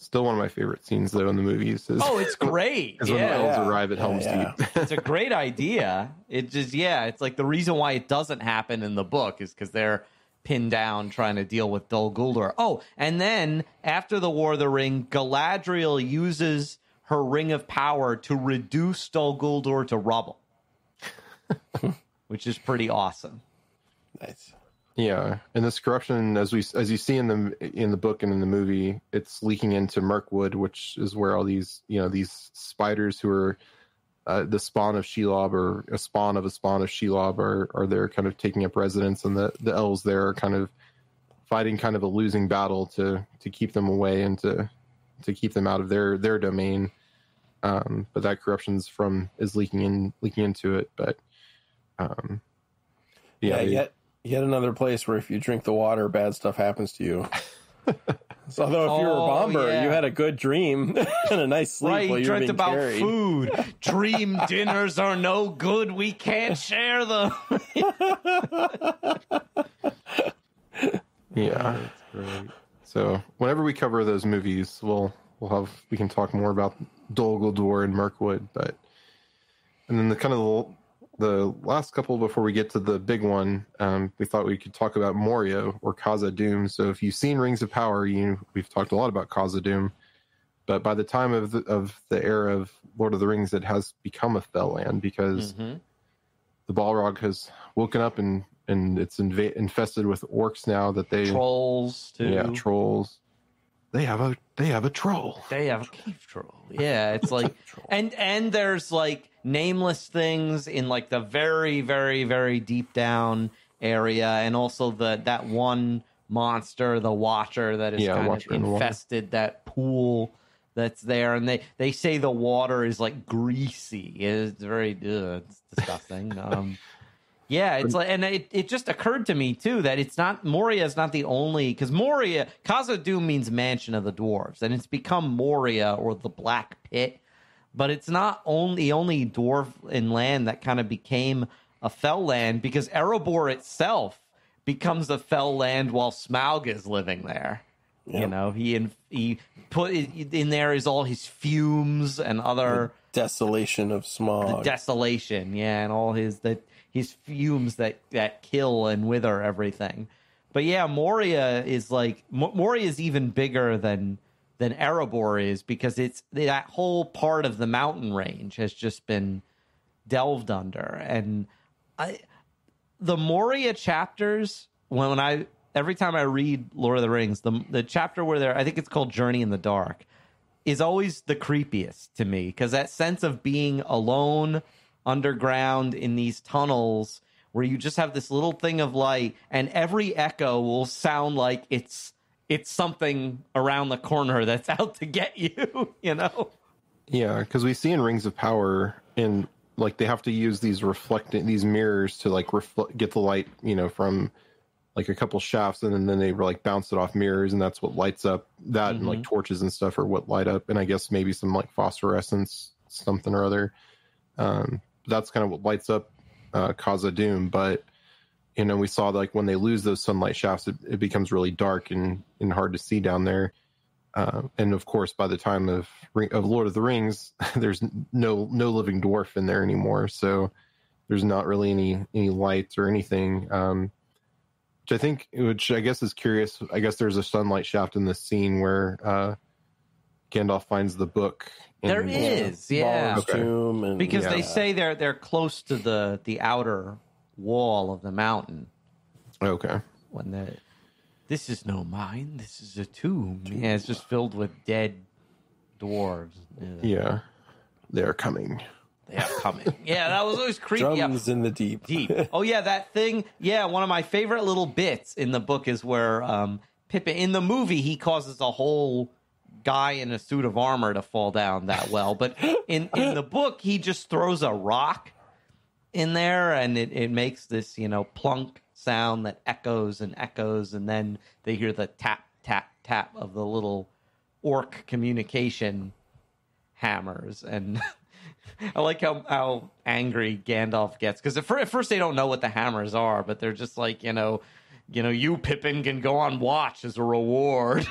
Still one of my favorite scenes, though, in the movies. It's great. Is when the elves arrive at Helm's Deep. It's a great idea. It's like the reason why it doesn't happen in the book is because they're pinned down trying to deal with Dol Guldur. Oh, and then after the War of the Ring, Galadriel uses her Ring of Power to reduce Dol Guldur to rubble, which is pretty awesome. Nice. Yeah, and this corruption, as you see in the book and in the movie, it's leaking into Mirkwood, which is where all these these spiders who are the spawn of Shelob, or a spawn of Shelob, are there kind of taking up residence, and the elves there are kind of fighting kind of a losing battle to keep them away and to to keep them out of their domain. But that corruption is leaking into it. But yet another place where if you drink the water, bad stuff happens to you. So, although if you were a bomber, you had a good dream and a nice sleep right, while you were being about carried. Food. Dream dinners are no good. We can't share them. Yeah, that's great. So whenever we cover those movies, we can talk more about Dol Guldur and Mirkwood, and then the last couple before we get to the big one, we thought we could talk about Moria or Khazad-dûm. So if you've seen Rings of Power, we've talked a lot about Khazad-dûm, but by the time of the era of Lord of the Rings, it has become a fell land because the Balrog has woken up and it's infested with orcs now that trolls too. Yeah, trolls. They have a troll. They have a cave troll. Yeah, it's like and there's like nameless things in like the very, very, very deep down area, and also that one monster, the Watcher, that is kind of infested that pool that's there, and they say the water is like greasy. It's very it's disgusting. Yeah, it's like, and it just occurred to me too that Moria is not the only, because Khazad-dûm means mansion of the dwarves, and it's become Moria or the Black Pit, but it's not the only dwarf in land that kind of became a fell land, because Erebor itself becomes a fell land while Smaug is living there. Yep. You know, he put in there is all his fumes and other desolation of Smaug. Desolation, yeah, and all his fumes that kill and wither everything. But yeah, Moria is even bigger than Erebor is, because it's that whole part of the mountain range has just been delved under. And the Moria chapters, every time I read Lord of the Rings, the chapter where I think it's called Journey in the Dark, is always the creepiest to me, because that sense of being alone underground in these tunnels where you just have this little thing of light, and every echo will sound like it's something around the corner that's out to get you, you know? Yeah, because we see in Rings of Power, in like they have to use these mirrors to like get the light, you know, from like a couple shafts, and then they like bounce it off mirrors, and that's what lights up that, and like torches and stuff are what light up, and I guess maybe some like phosphorescence, something or other. That's kind of what lights up Khazad-dûm, but you know, we saw like when they lose those sunlight shafts, it becomes really dark and hard to see down there. And of course, by the time of Lord of the Rings, there's no living dwarf in there anymore, so there's not really any light or anything. Which I guess is curious. I guess there's a sunlight shaft in this scene where Gandalf finds the book. There is, yeah. Tomb and, because they say they're close to the outer wall of the mountain. Okay. This is no mine. This is a tomb. Yeah, it's just filled with dead dwarves. Yeah, they're coming. They are coming. Yeah, that was always creepy. Drums in the deep. Oh yeah, that thing. Yeah, one of my favorite little bits in the book is where Pippin, in the movie, he causes a whole guy in a suit of armor to fall down that well, but in the book he just throws a rock in there, and it makes this, you know, plunk sound that echoes and echoes, and then they hear the tap tap tap of the little orc communication hammers. And I like how angry Gandalf gets, because at first they don't know what the hammers are, but they're just like, you know, you, Pippin, can go on watch as a reward.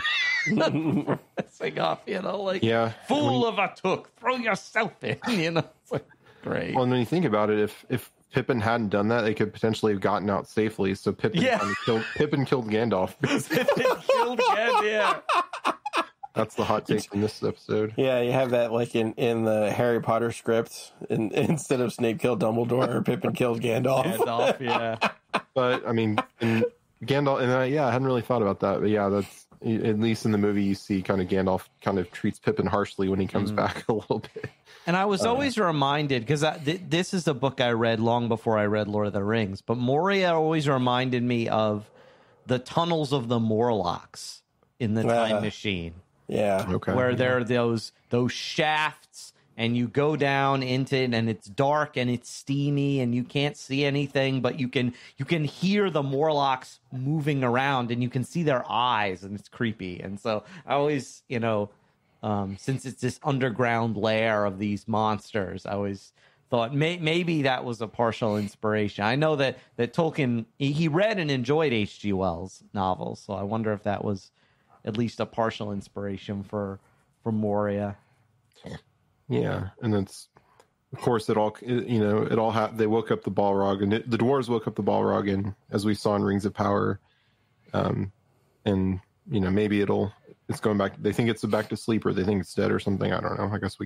For messing up, you know, like, yeah, fool of a took, throw yourself in, you know. It's like, great. Well, and when you think about it, if Pippin hadn't done that, they could potentially have gotten out safely. So Pippin killed Gandalf. Pippin killed Gandalf, yeah. That's the hot take in this episode. Yeah, you have that like in the Harry Potter script, instead of Snape killed Dumbledore, Pippin killed Gandalf. Gandalf, yeah. But I mean, Gandalf, and I hadn't really thought about that, but yeah, that's, at least in the movie, you see kind of Gandalf kind of treats Pippin harshly when he comes back a little bit. And I was always reminded, because this is a book I read long before I read Lord of the Rings, but Moria always reminded me of the tunnels of the Morlocks in the Time Machine. Yeah. Okay. Where there are those shafts, and you go down into it, and it's dark and it's steamy, and you can't see anything, but you can hear the Morlocks moving around, and you can see their eyes, and it's creepy. And so I always, since it's this underground lair of these monsters, I always thought maybe that was a partial inspiration. I know that Tolkien, he read and enjoyed H.G. Wells' novels, so I wonder if that was at least a partial inspiration for Moria. Yeah, and it's, of course, they woke up the Balrog, and the dwarves woke up the Balrog, and as we saw in Rings of Power, and maybe it's going back. They think it's back to sleep, or they think it's dead, or something. I don't know. I guess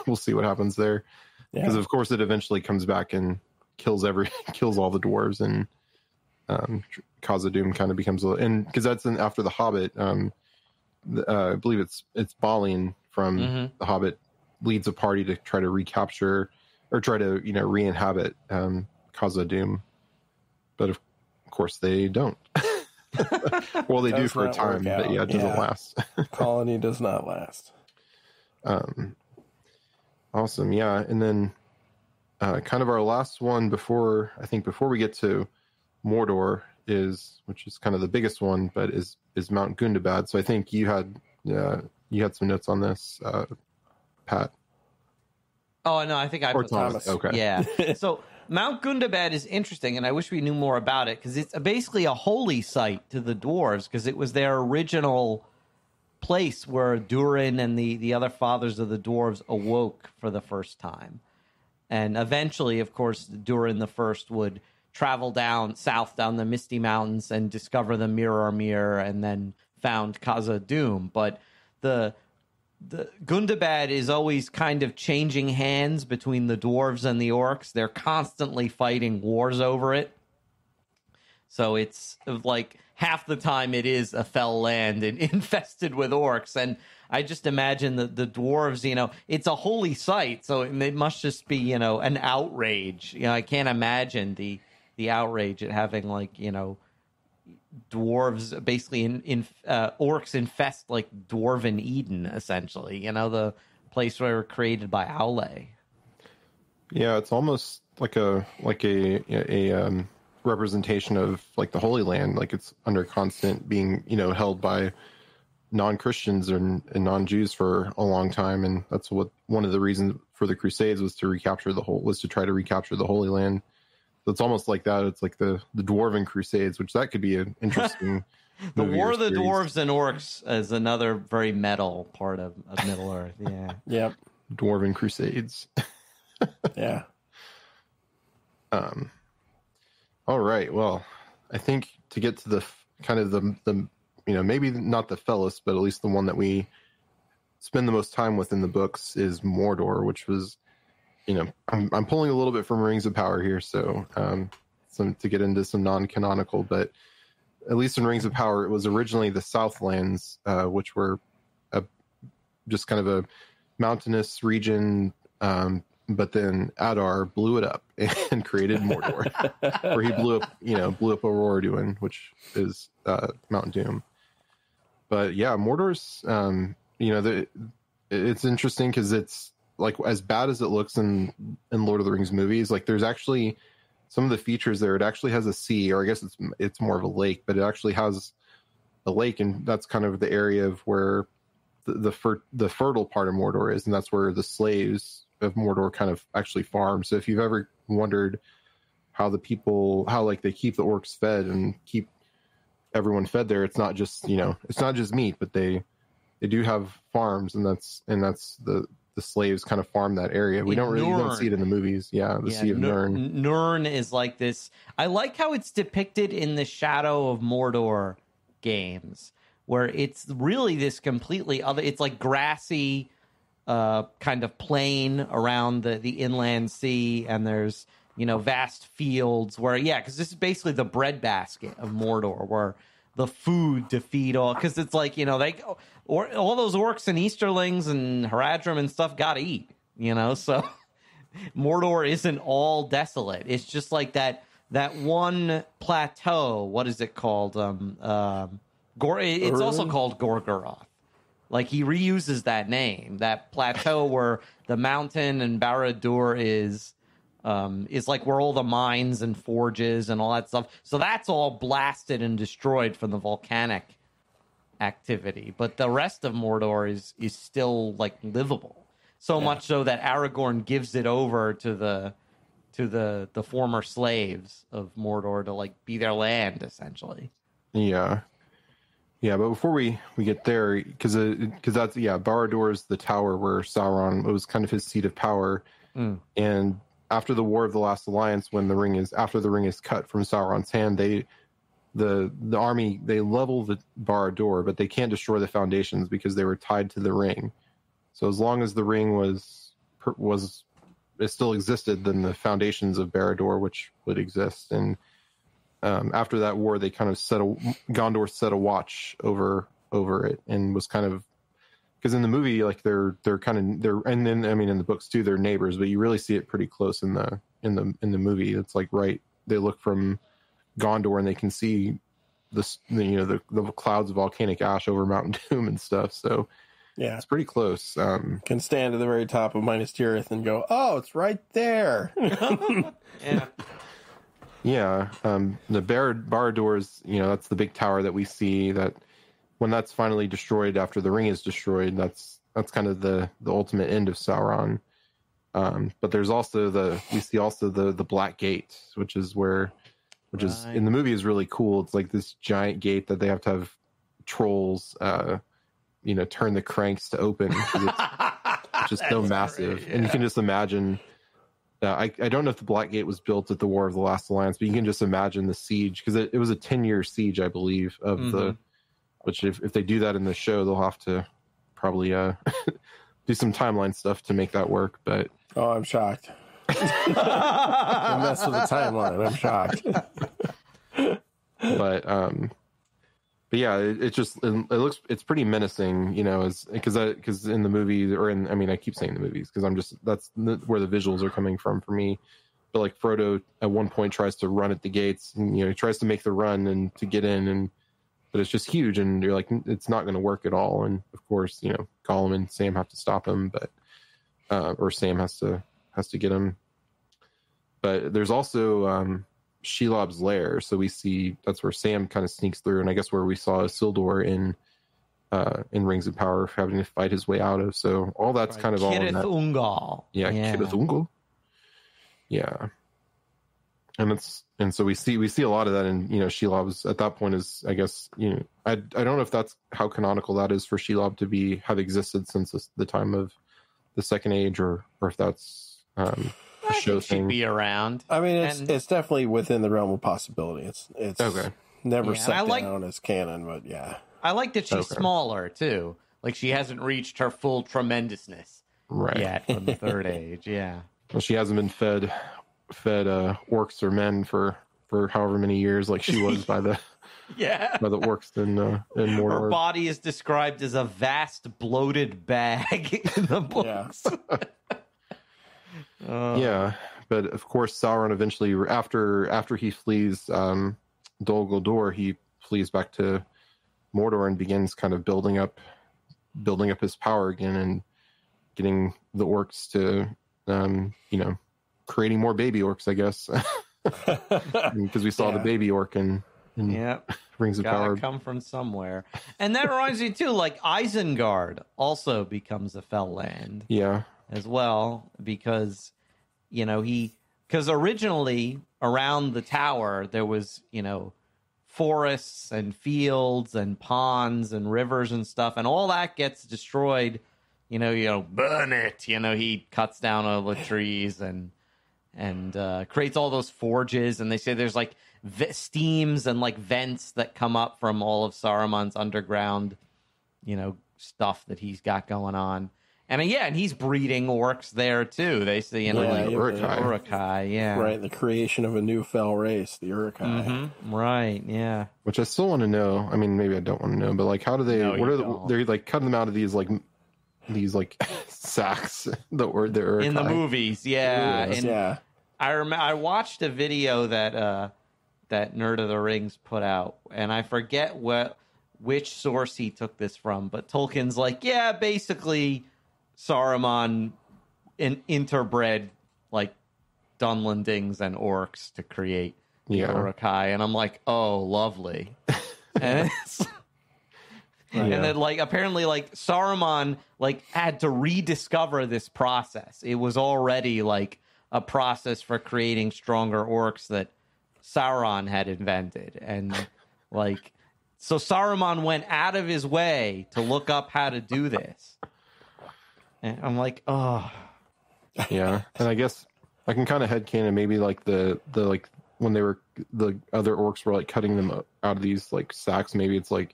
we'll see what happens there, because of course it eventually comes back and kills all the dwarves, and Khazad-dûm kind of becomes because that's after the Hobbit. I believe it's Balin from the Hobbit leads a party to try to recapture or try to re-inhabit Khazad-dûm, but of course they don't. Well, they do for a time, but it doesn't last. Colony does not last. Awesome, yeah. And then kind of our last one before we get to Mordor which is kind of the biggest one, but is Mount Gundabad. So I think you had some notes on this, Pat. Oh no, I think I put Thomas. Okay. Yeah. So Mount Gundabad is interesting, and I wish we knew more about it, because it's basically a holy site to the dwarves, because it was their original place where Durin and the other fathers of the dwarves awoke for the first time. And eventually, of course, Durin the First would travel south down the Misty Mountains and discover the Mirror, and then found Khazad-dûm. But the Gundabad is always kind of changing hands between the dwarves and the orcs. They're constantly fighting wars over it. So it's like half the time it is a fell land and infested with orcs. And I just imagine that the dwarves, it's a holy site, so it must just be, an outrage. I can't imagine the outrage at having, dwarves basically orcs infest dwarven Eden, essentially, the place where were created by Aule. Yeah, it's almost like a representation of the Holy Land, it's under constant being held by non-Christians and non-Jews for a long time, and that's what one of the reasons for the Crusades was to try to recapture the Holy Land. So it's almost like that. It's like the Dwarven Crusades, which that could be an interesting. The War of the Dwarves and Orcs is another very metal part of Middle Earth. Yeah. Yep. Dwarven Crusades. Yeah. All right. Well, I think to get to the kind of the maybe not the fellest, but at least the one that we spend the most time with in the books is Mordor, which was, I'm pulling a little bit from Rings of Power here, so to get into some non-canonical, but at least in Rings of Power, it was originally the Southlands, which were just kind of a mountainous region, but then Adar blew it up and created Mordor, where he blew up Aurora-Duin, which is Mount Doom. But yeah, Mordor's, it's interesting because it's as bad as it looks in Lord of the Rings movies. There's actually some of the features there. It actually has a sea, or I guess it's more of a lake, but it actually has a lake, and that's kind of the area of where the fertile part of Mordor is, and that's where the slaves of Mordor kind of actually farm. So if you've ever wondered how they keep the orcs fed and keep everyone fed there, it's not just meat, but they do have farms, and that's the slaves kind of farm that area. We don't see it in the movies. Yeah, Sea of Nirn. Nirn is like this. I like how it's depicted in the Shadow of Mordor games, where it's really this completely other. It's like grassy, kind of plain around the inland sea, and there's vast fields where because this is basically the breadbasket of Mordor, where the food to feed all, because it's all those orcs and Easterlings and Haradrim and stuff got to eat, so Mordor isn't all desolate. It's just like that one plateau. What is it called? It's also called Gorgoroth, Like, he reuses that name, that plateau where the mountain and Barad-dûr is like where all the mines and forges and all that stuff. So that's all blasted and destroyed from the volcanic activity. But the rest of Mordor is still like livable. So much so that Aragorn gives it over to the former slaves of Mordor to like be their land, essentially. Yeah. Yeah, but before we get there, because that's Barad-dûr is the tower where Sauron, it was kind of his seat of power, and after the War of the Last Alliance, when the ring is cut from Sauron's hand, the army they level the Barad-dûr, but they can't destroy the foundations because they were tied to the ring. So as long as the ring it still existed, then the foundations of Barad-dûr, which would exist, and after that war, they kind of Gondor set a watch over it, and was kind of, because in the movie, like they're and then I mean in the books too, they're neighbors, but you really see it pretty close in the movie. It's like they look from Gondor and they can see the clouds of volcanic ash over Mount Doom and stuff. So yeah, it's pretty close. Can stand at the very top of Minas Tirith and go, oh, it's right there. Yeah. Yeah, the Barad-dûr is, that's the big tower that we see. That when that's finally destroyed after the ring is destroyed, that's kind of the ultimate end of Sauron. But there's also the Black Gate, which is in the movie is really cool. It's like this giant gate that they have to have trolls, turn the cranks to open. It's just so massive, great, yeah. And you can just imagine. I don't know if the Black Gate was built at the War of the Last Alliance, but you can just imagine the siege, because it was a 10-year siege, I believe, of which if they do that in the show, they'll have to probably do some timeline stuff to make that work. But I'm shocked. You mess with the timeline. I'm shocked. But yeah, it's pretty menacing, because in the movie, I keep saying the movies because that's where the visuals are coming from for me. But like Frodo at one point tries to run at the gates, and he tries to make the run and to get in, but it's just huge, and you're like, it's not going to work at all. And of course, Gollum and Sam have to stop him, but or Sam has to get him. But there's also Shelob's lair, so we see that's where Sam kind of sneaks through, and I guess where we saw Isildur in Rings of Power having to fight his way out of. So all that's kind of all in that. Ungol. Yeah, Cirith Ungol. Yeah, and so we see a lot of that, and Shelob's at that point is, I guess, I don't know if that's how canonical that is for Shelob to have existed since the time of the Second Age, or if that's show thing. She'd be around. I mean, it's definitely within the realm of possibility. It's okay. Never set down as canon, but yeah. I like that she's smaller too. Like, she hasn't reached her full tremendousness yet from the Third Age. Yeah. Well, she hasn't been fed orcs or men for however many years, like she was by the by the orcs in Mordor. Her body is described as a vast bloated bag in the books. Yeah. Yeah, but of course Sauron eventually, after he flees Dol Guldur, he flees back to Mordor and begins kind of building up his power again, and getting the orcs to creating more baby orcs, I guess. Because we saw the baby orc in Rings of Power. Come from somewhere. And that reminds me too, like Isengard also becomes a fell land. Yeah. As well, because originally around the tower there was forests and fields and ponds and rivers and stuff, and all that gets destroyed. Burn it. He cuts down all the trees and creates all those forges, and they say there's like steams and like vents that come up from all of Saruman's underground, stuff that he's got going on. And and he's breeding orcs there too. They say, Uruk-hai, right, the creation of a new fell race, the Uruk-hai. Mm-hmm. Right, yeah. Which I still want to know. I mean, maybe I don't want to know, but like, how do they? They're like cutting them out of these sacks that were there in the movies, I watched a video that Nerd of the Rings put out, and I forget which source he took this from, but Tolkien's like, yeah, basically Saruman interbred like Dunlendings and orcs to create the Uruk-hai, and I'm like, oh, lovely. And it's and then like apparently like Saruman like had to rediscover this process. It was already like a process for creating stronger orcs that Sauron had invented, and like so Saruman went out of his way to look up how to do this. And I'm like, oh. Yeah. And I guess I can kind of headcanon maybe like the like when they were, the other orcs were like cutting them out of these like sacks. Maybe it's like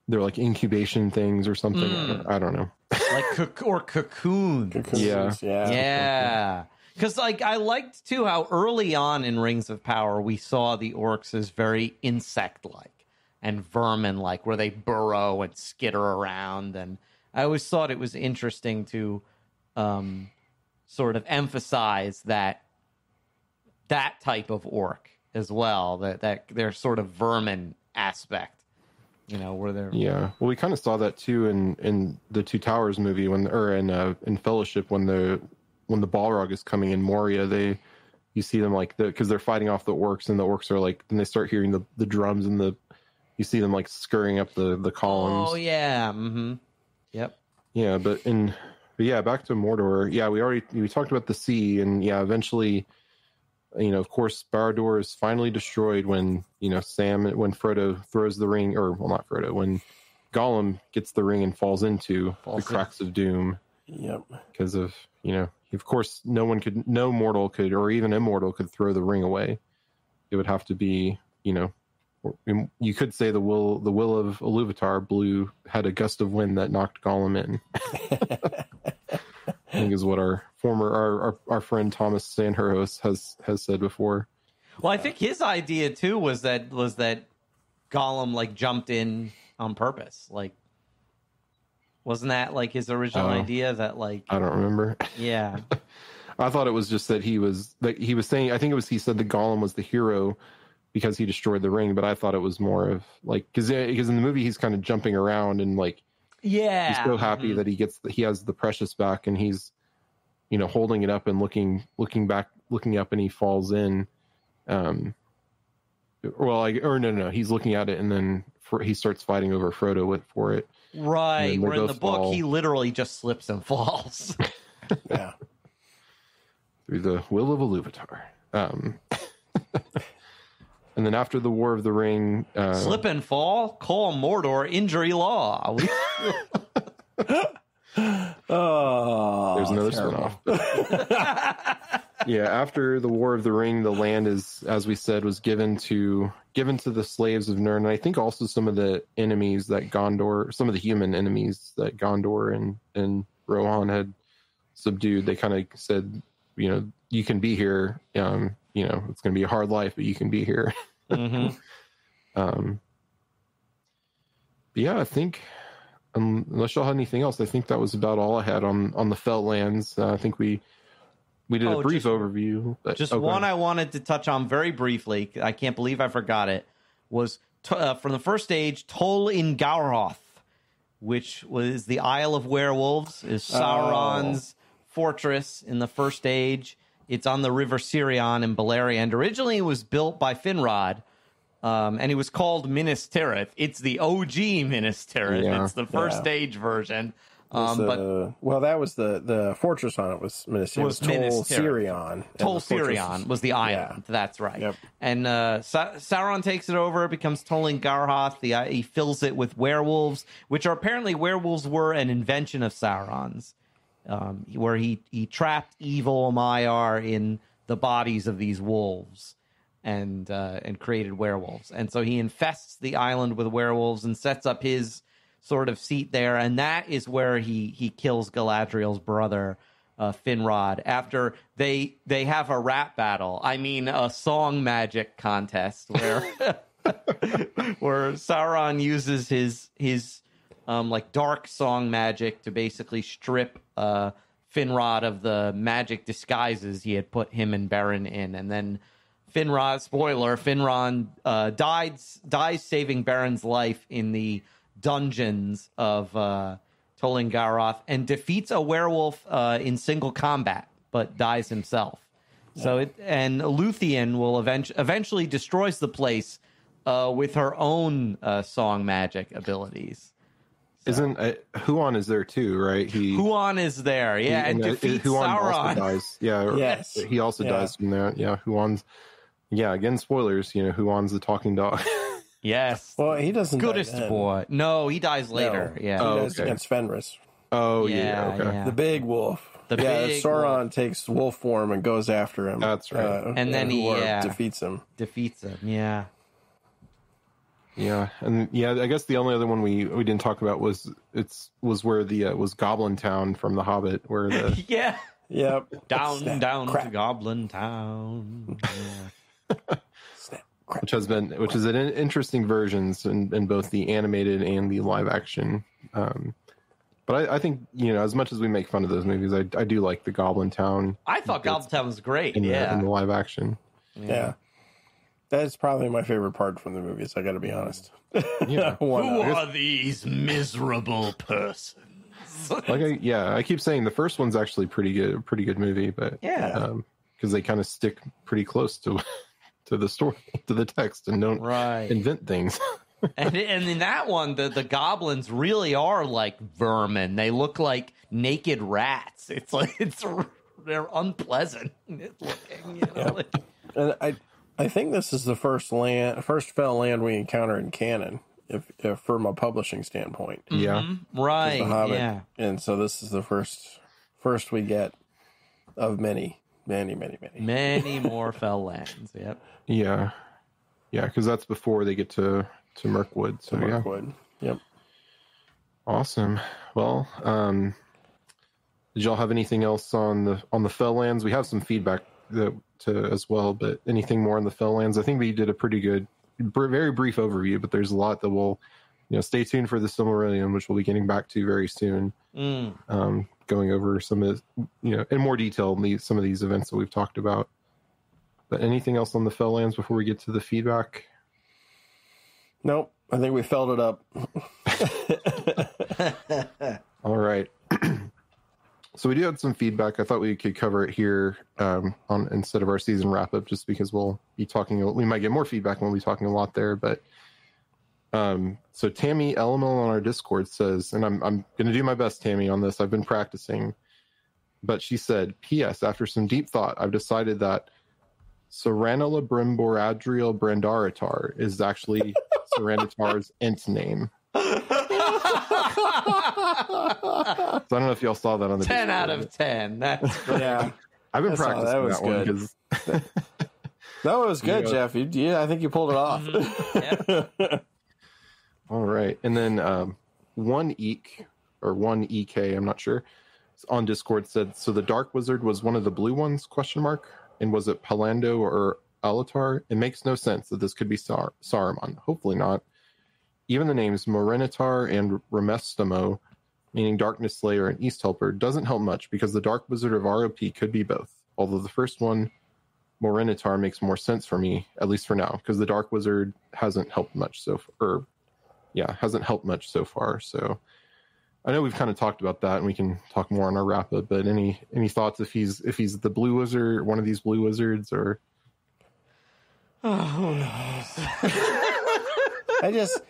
they're like incubation things or something. I don't know. Like cocoons. Yeah. Because like I liked too how early on in Rings of Power we saw the orcs as very insect-like and vermin-like, where they burrow and skitter around. And I always thought it was interesting to sort of emphasize that type of orc as well, that their sort of vermin aspect, you know, where they're well, we kind of saw that too in the Two Towers movie in Fellowship when the Balrog is coming in Moria. You see them like because they're fighting off the orcs, and the orcs are like, then they start hearing the drums and you see them like scurrying up the columns. Oh yeah. Mm-hmm. Yep. Yeah, but back to Mordor. Yeah, we talked about the sea, and eventually, you know, of course, Barad-dûr is finally destroyed when, you know, when Frodo throws the ring, or well, not Frodo, when Gollum gets the ring and falls into the cracks of doom. Yep. Because of, you know, of course, no mortal could, or even immortal could throw the ring away. It would have to be, you know, you could say the will of Iluvatar had a gust of wind that knocked Gollum in. I think is what our friend Thomas Sanderhos has said before. Well, I think his idea too was that Gollum like jumped in on purpose. Like, wasn't that like his original idea? That like, I don't remember. Yeah, I thought it was just that he was saying. I think it was he said that Gollum was the hero because he destroyed the ring, but I thought it was more of like because in the movie he's kind of jumping around and like he's so happy that he has the precious back, and he's, you know, holding it up and looking up, and he falls in. No, he's looking at it, and then he starts fighting over Frodo for it. Right, where in the book he literally just slips and falls. Yeah, through the will of Iluvatar. And then after the War of the Ring, slip and fall, call Mordor injury law. There's another spinoff. After the War of the Ring, the land is, as we said, was given to the slaves of Nirn, and I think also some of the enemies that Gondor, some of the human enemies that Gondor and Rohan had subdued. They kind of said, you know, you can be here. You know, it's going to be a hard life, but you can be here. Mm-hmm. But I think, unless y'all had anything else, I think that was about all I had on the Feltlands. I think we did a brief overview. But, one I wanted to touch on very briefly. I can't believe I forgot it. Was from the first stage, Tol in Gaurhoth, which was the Isle of Werewolves, is Sauron's fortress in the first age. It's on the River Sirion in Beleriand, and originally it was built by Finrod, and it was called Minas Tirith. It's the OG Minas Tirith. Yeah. It's the first stage version. That was the fortress on it was Minas Tirith. Was Minas Tirith. Tol Sirion was the island. Yeah. That's right. Yep. And Sauron takes it over. It becomes Tol in Gaurhoth. He fills it with werewolves, which are apparently werewolves were an invention of Sauron's. Where he trapped evil Maiar in the bodies of these wolves and created werewolves. And so he infests the island with werewolves and sets up his sort of seat there. And that is where he kills Galadriel's brother, Finrod, after they have a rap battle. I mean, a song magic contest where where Sauron uses his like dark song magic to basically strip Finrod of the magic disguises he had put him and Beren in, and then Finrod, spoiler, Finrod dies saving Baron's life in the dungeons of Tolingaroth and defeats a werewolf in single combat, but dies himself. So and Luthien will eventually destroys the place with her own song magic abilities. So. Isn't Huon is there too, right? Huon is there, yeah, and defeats Huon Sauron. Also dies. Yeah, yes, he also dies from that. Yeah, Huon's. Yeah, again, spoilers. Huon's the talking dog. Yes. Well, he doesn't. Goodest boy. No, he dies later. No, yeah, he dies against Fenris. Oh yeah, okay. Yeah. The big wolf. Sauron wolf. Takes wolf form and goes after him. That's right. And then he defeats him. Yeah. Yeah, and I guess the only other one we didn't talk about was where the was Goblin Town from The Hobbit, where the Yep. down to Goblin Town. Yeah. which is an interesting versions in both the animated and the live action. But I think as much as we make fun of those movies, I do like the Goblin Town. I thought Goblin Town was great. In the live action. Yeah. That's probably my favorite part from the movies. I got to be honest. Yeah. Who are these miserable persons? I keep saying the first one's actually pretty good movie, but because they kind of stick pretty close to the story, to the text, and don't invent things. and in that one, the goblins really are like vermin. They look like naked rats. It's like they're unpleasant looking. And I think this is the first fell land we encounter in canon, if from a publishing standpoint. Yeah, right. The Hobbit. Yeah, and so this is the first we get of many more fell lands. Yep. Yeah, because that's before they get to Mirkwood. So Mirkwood. Yep. Awesome. Well, did y'all have anything else on the fell lands? We have some feedback as well, but anything more on the fell lands? I think we did a pretty good, very brief overview, but there's a lot that we'll, stay tuned for the Silmarillion, which we'll be getting back to very soon. Going over some of in more detail some of these events that we've talked about. But anything else on the fell lands before we get to the feedback? Nope. I think we felled it up. All right. So we do have some feedback. I thought we could cover it here instead of our season wrap up, just because we'll be talking. We might get more feedback when we'll be talking a lot there. But so Tammy Elmel on our Discord says, and I'm going to do my best, Tammy, on this. I've been practicing, but she said, "P.S. After some deep thought, I've decided that Seranala Brimboradriel Brandaratar is actually Serenitar's ent name." So I don't know if y'all saw that on the 10 Discord. out of 10. That's great. Yeah. I've been practicing that one good. because That was good, Jeff. I think you pulled it off. Yep. All right. And then one Eek or one EK, I'm not sure, on Discord said, so the Dark Wizard was one of the blue ones, ? And was it Palando or Alatar? It makes no sense that this could be Saruman. Hopefully not. Even the names Morenitar and Remestamo, meaning Darkness Slayer and East Helper, doesn't help much because the Dark Wizard of ROP could be both. Although the first one, Morenitar, makes more sense for me, at least for now, because the Dark Wizard hasn't helped much so far. So I know we've kind of talked about that, and we can talk more on our wrap up. But any thoughts if he's the blue wizard, one of these blue wizards, or? Oh, who knows? I just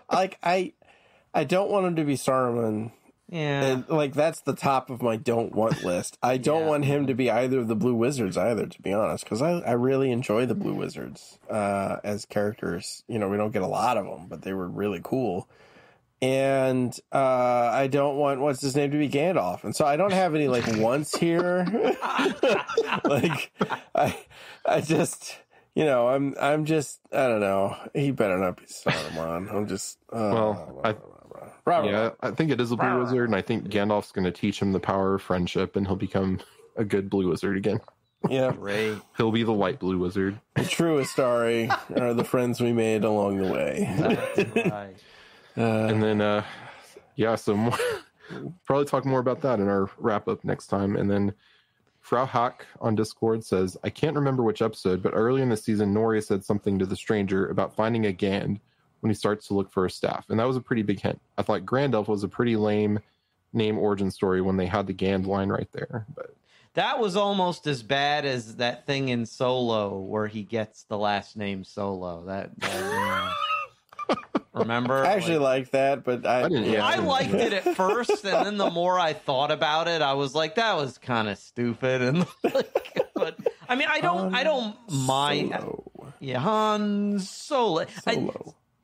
I don't want him to be Saruman. Yeah. And, that's the top of my don't want list. I don't want him to be either of the blue wizards either, to be honest, because I really enjoy the blue wizards as characters. We don't get a lot of them, but they were really cool. And I don't want what's his name to be Gandalf, and so I don't have any wants here. I just. I'm just, I don't know. He better not be Saruman. I'm just, I think it is a blue wizard, and I think Gandalf's going to teach him the power of friendship, and he'll become a good blue wizard again. Yeah. Great. He'll be the white blue wizard. The truest story are the friends we made along the way. That's right. And then, so more, probably talk more about that in our wrap up next time. And then Frau Hack on Discord says, I can't remember which episode, but early in the season, Nori said something to the stranger about finding a Gand when he starts to look for a staff. And that was a pretty big hint. I thought Grandelf was a pretty lame name origin story when they had the Gand line right there. But that was almost as bad as that thing in Solo where he gets the last name Solo. Remember? I actually liked that, but I liked it at first, and then the more I thought about it, I was like, that was kind of stupid. And but I mean, I don't mind. Yeah, Han Solo.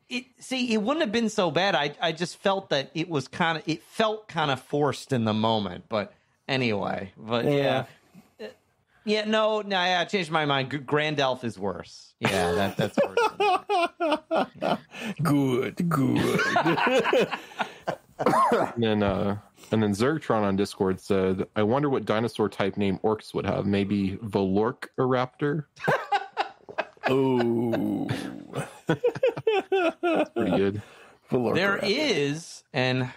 It wouldn't have been so bad. I just felt that it felt kind of forced in the moment. But anyway, I changed my mind. Grandelf is worse. Yeah, that's worse. Yeah. Good. And then Zergtron on Discord said, I wonder what dinosaur type name orcs would have. Maybe Volorciraptor? Oh. That's pretty good. There is, and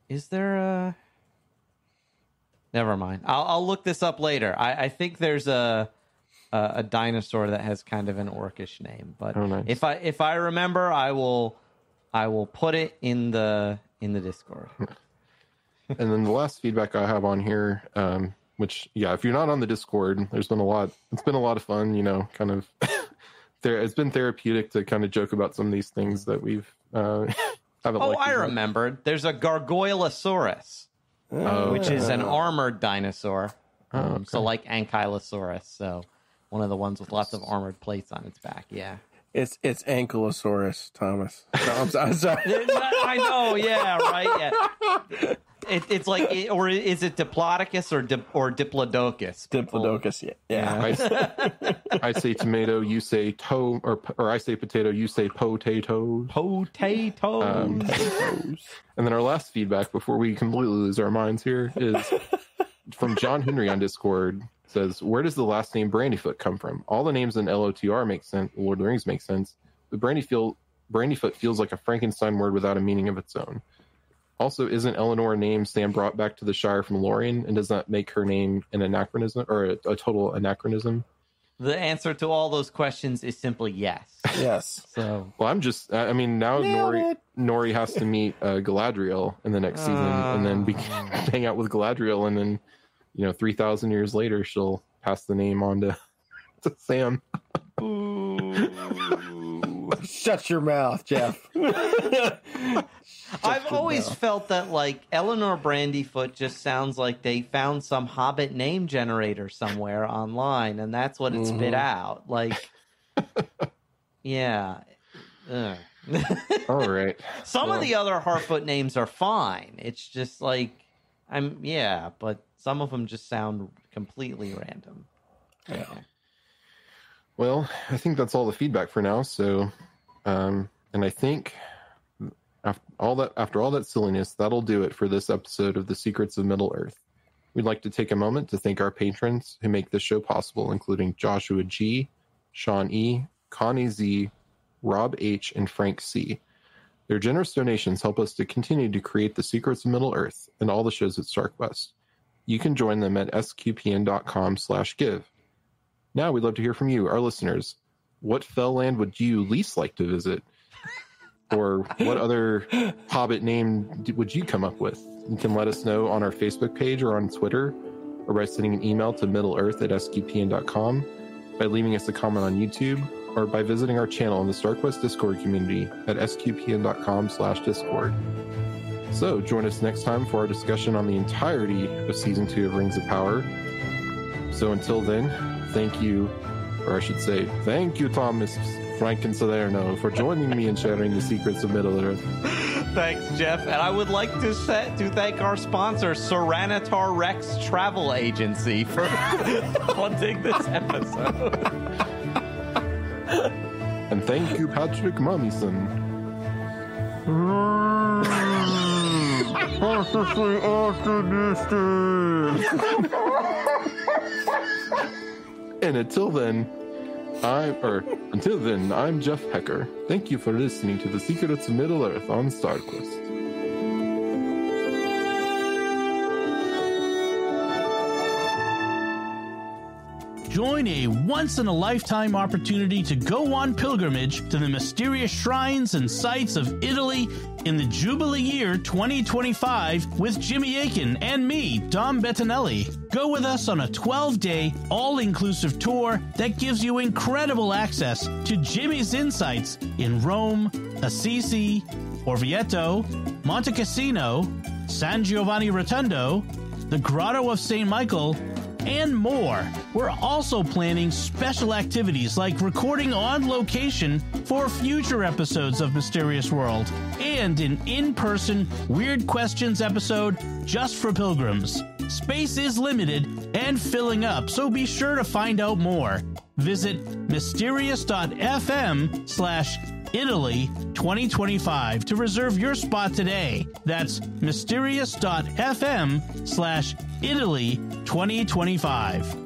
is there a... Never mind. I'll look this up later. I think there's a dinosaur that has kind of an orcish name, but nice. if I remember, I will put it in the Discord. And then the last feedback I have on here, which if you're not on the Discord, there's been a lot. It's been a lot of fun, kind of. It's been therapeutic to kind of joke about some of these things that we've haven't. I remembered. There's a Gargoylosaurus. Which is an armored dinosaur. Okay. So like Ankylosaurus. So one of the ones with lots of armored plates on its back. Yeah. It's Ankylosaurus, Thomas. No, I'm sorry. I know. Yeah. Right. Yeah. It's like, or is it Diplodocus or Diplodocus? Diplodocus. Yeah. I say tomato, you say toe, or I say potato, you say potatoes. Potatoes. And then our last feedback before we completely lose our minds here is from John Henry on Discord. Says, where does the last name Brandyfoot come from? All the names in LOTR make sense. Lord of the Rings makes sense. But Brandyfoot feels like a Frankenstein word without a meaning of its own. Also, isn't Eleanor a name Sam brought back to the Shire from Lorien, and does that make her name an anachronism or a total anachronism? The answer to all those questions is simply yes. Yes. So, well, now Nori has to meet Galadriel in the next season, and then hang out with Galadriel, and then 3,000 years later, she'll pass the name on to Sam. Shut your mouth, Jeff. I've always felt that Eleanor Brandyfoot just sounds like they found some Hobbit name generator somewhere online, and that's what it spit out. Yeah. All right. Some of the other Harfoot names are fine. It's just but some of them just sound completely random. Yeah. Okay. Well, I think that's all the feedback for now. So, and I think after all that silliness, that'll do it for this episode of The Secrets of Middle-earth. We'd like to take a moment to thank our patrons who make this show possible, including Joshua G, Sean E, Connie Z, Rob H, and Frank C. Their generous donations help us to continue to create The Secrets of Middle-earth and all the shows at StarQuest. You can join them at sqpn.com/give. Now we'd love to hear from you, our listeners. What fell land would you least like to visit? Or what other Hobbit name would you come up with? You can let us know on our Facebook page or on Twitter, or by sending an email to middleearth@sqpn.com, by leaving us a comment on YouTube, or by visiting our channel in the StarQuest Discord community at sqpn.com/discord. So join us next time for our discussion on the entirety of Season 2 of Rings of Power. So until then, thank you, or I should say, thank you, Thomas, Frank, and Salerno, for joining me and sharing the secrets of Middle-earth. Thanks, Jeff. And I would like to thank our sponsor, Serenitar Rex Travel Agency, for funding this episode. And thank you, Patrick Mummison. And until then, I'm Jeff Haecker. Thank you for listening to The Secrets of Middle-earth on StarQuest. Join a once-in-a-lifetime opportunity to go on pilgrimage to the mysterious shrines and sites of Italy in the Jubilee year 2025 with Jimmy Aiken and me, Dom Bettinelli. Go with us on a 12-day, all-inclusive tour that gives you incredible access to Jimmy's insights in Rome, Assisi, Orvieto, Monte Cassino, San Giovanni Rotondo, the Grotto of St. Michael, and more. We're also planning special activities like recording on location for future episodes of Mysterious World and an in-person Weird Questions episode just for pilgrims. Space is limited and filling up, so be sure to find out more. Visit mysterious.fm/Italy 2025 to reserve your spot today. That's mysterious.fm/Italy 2025.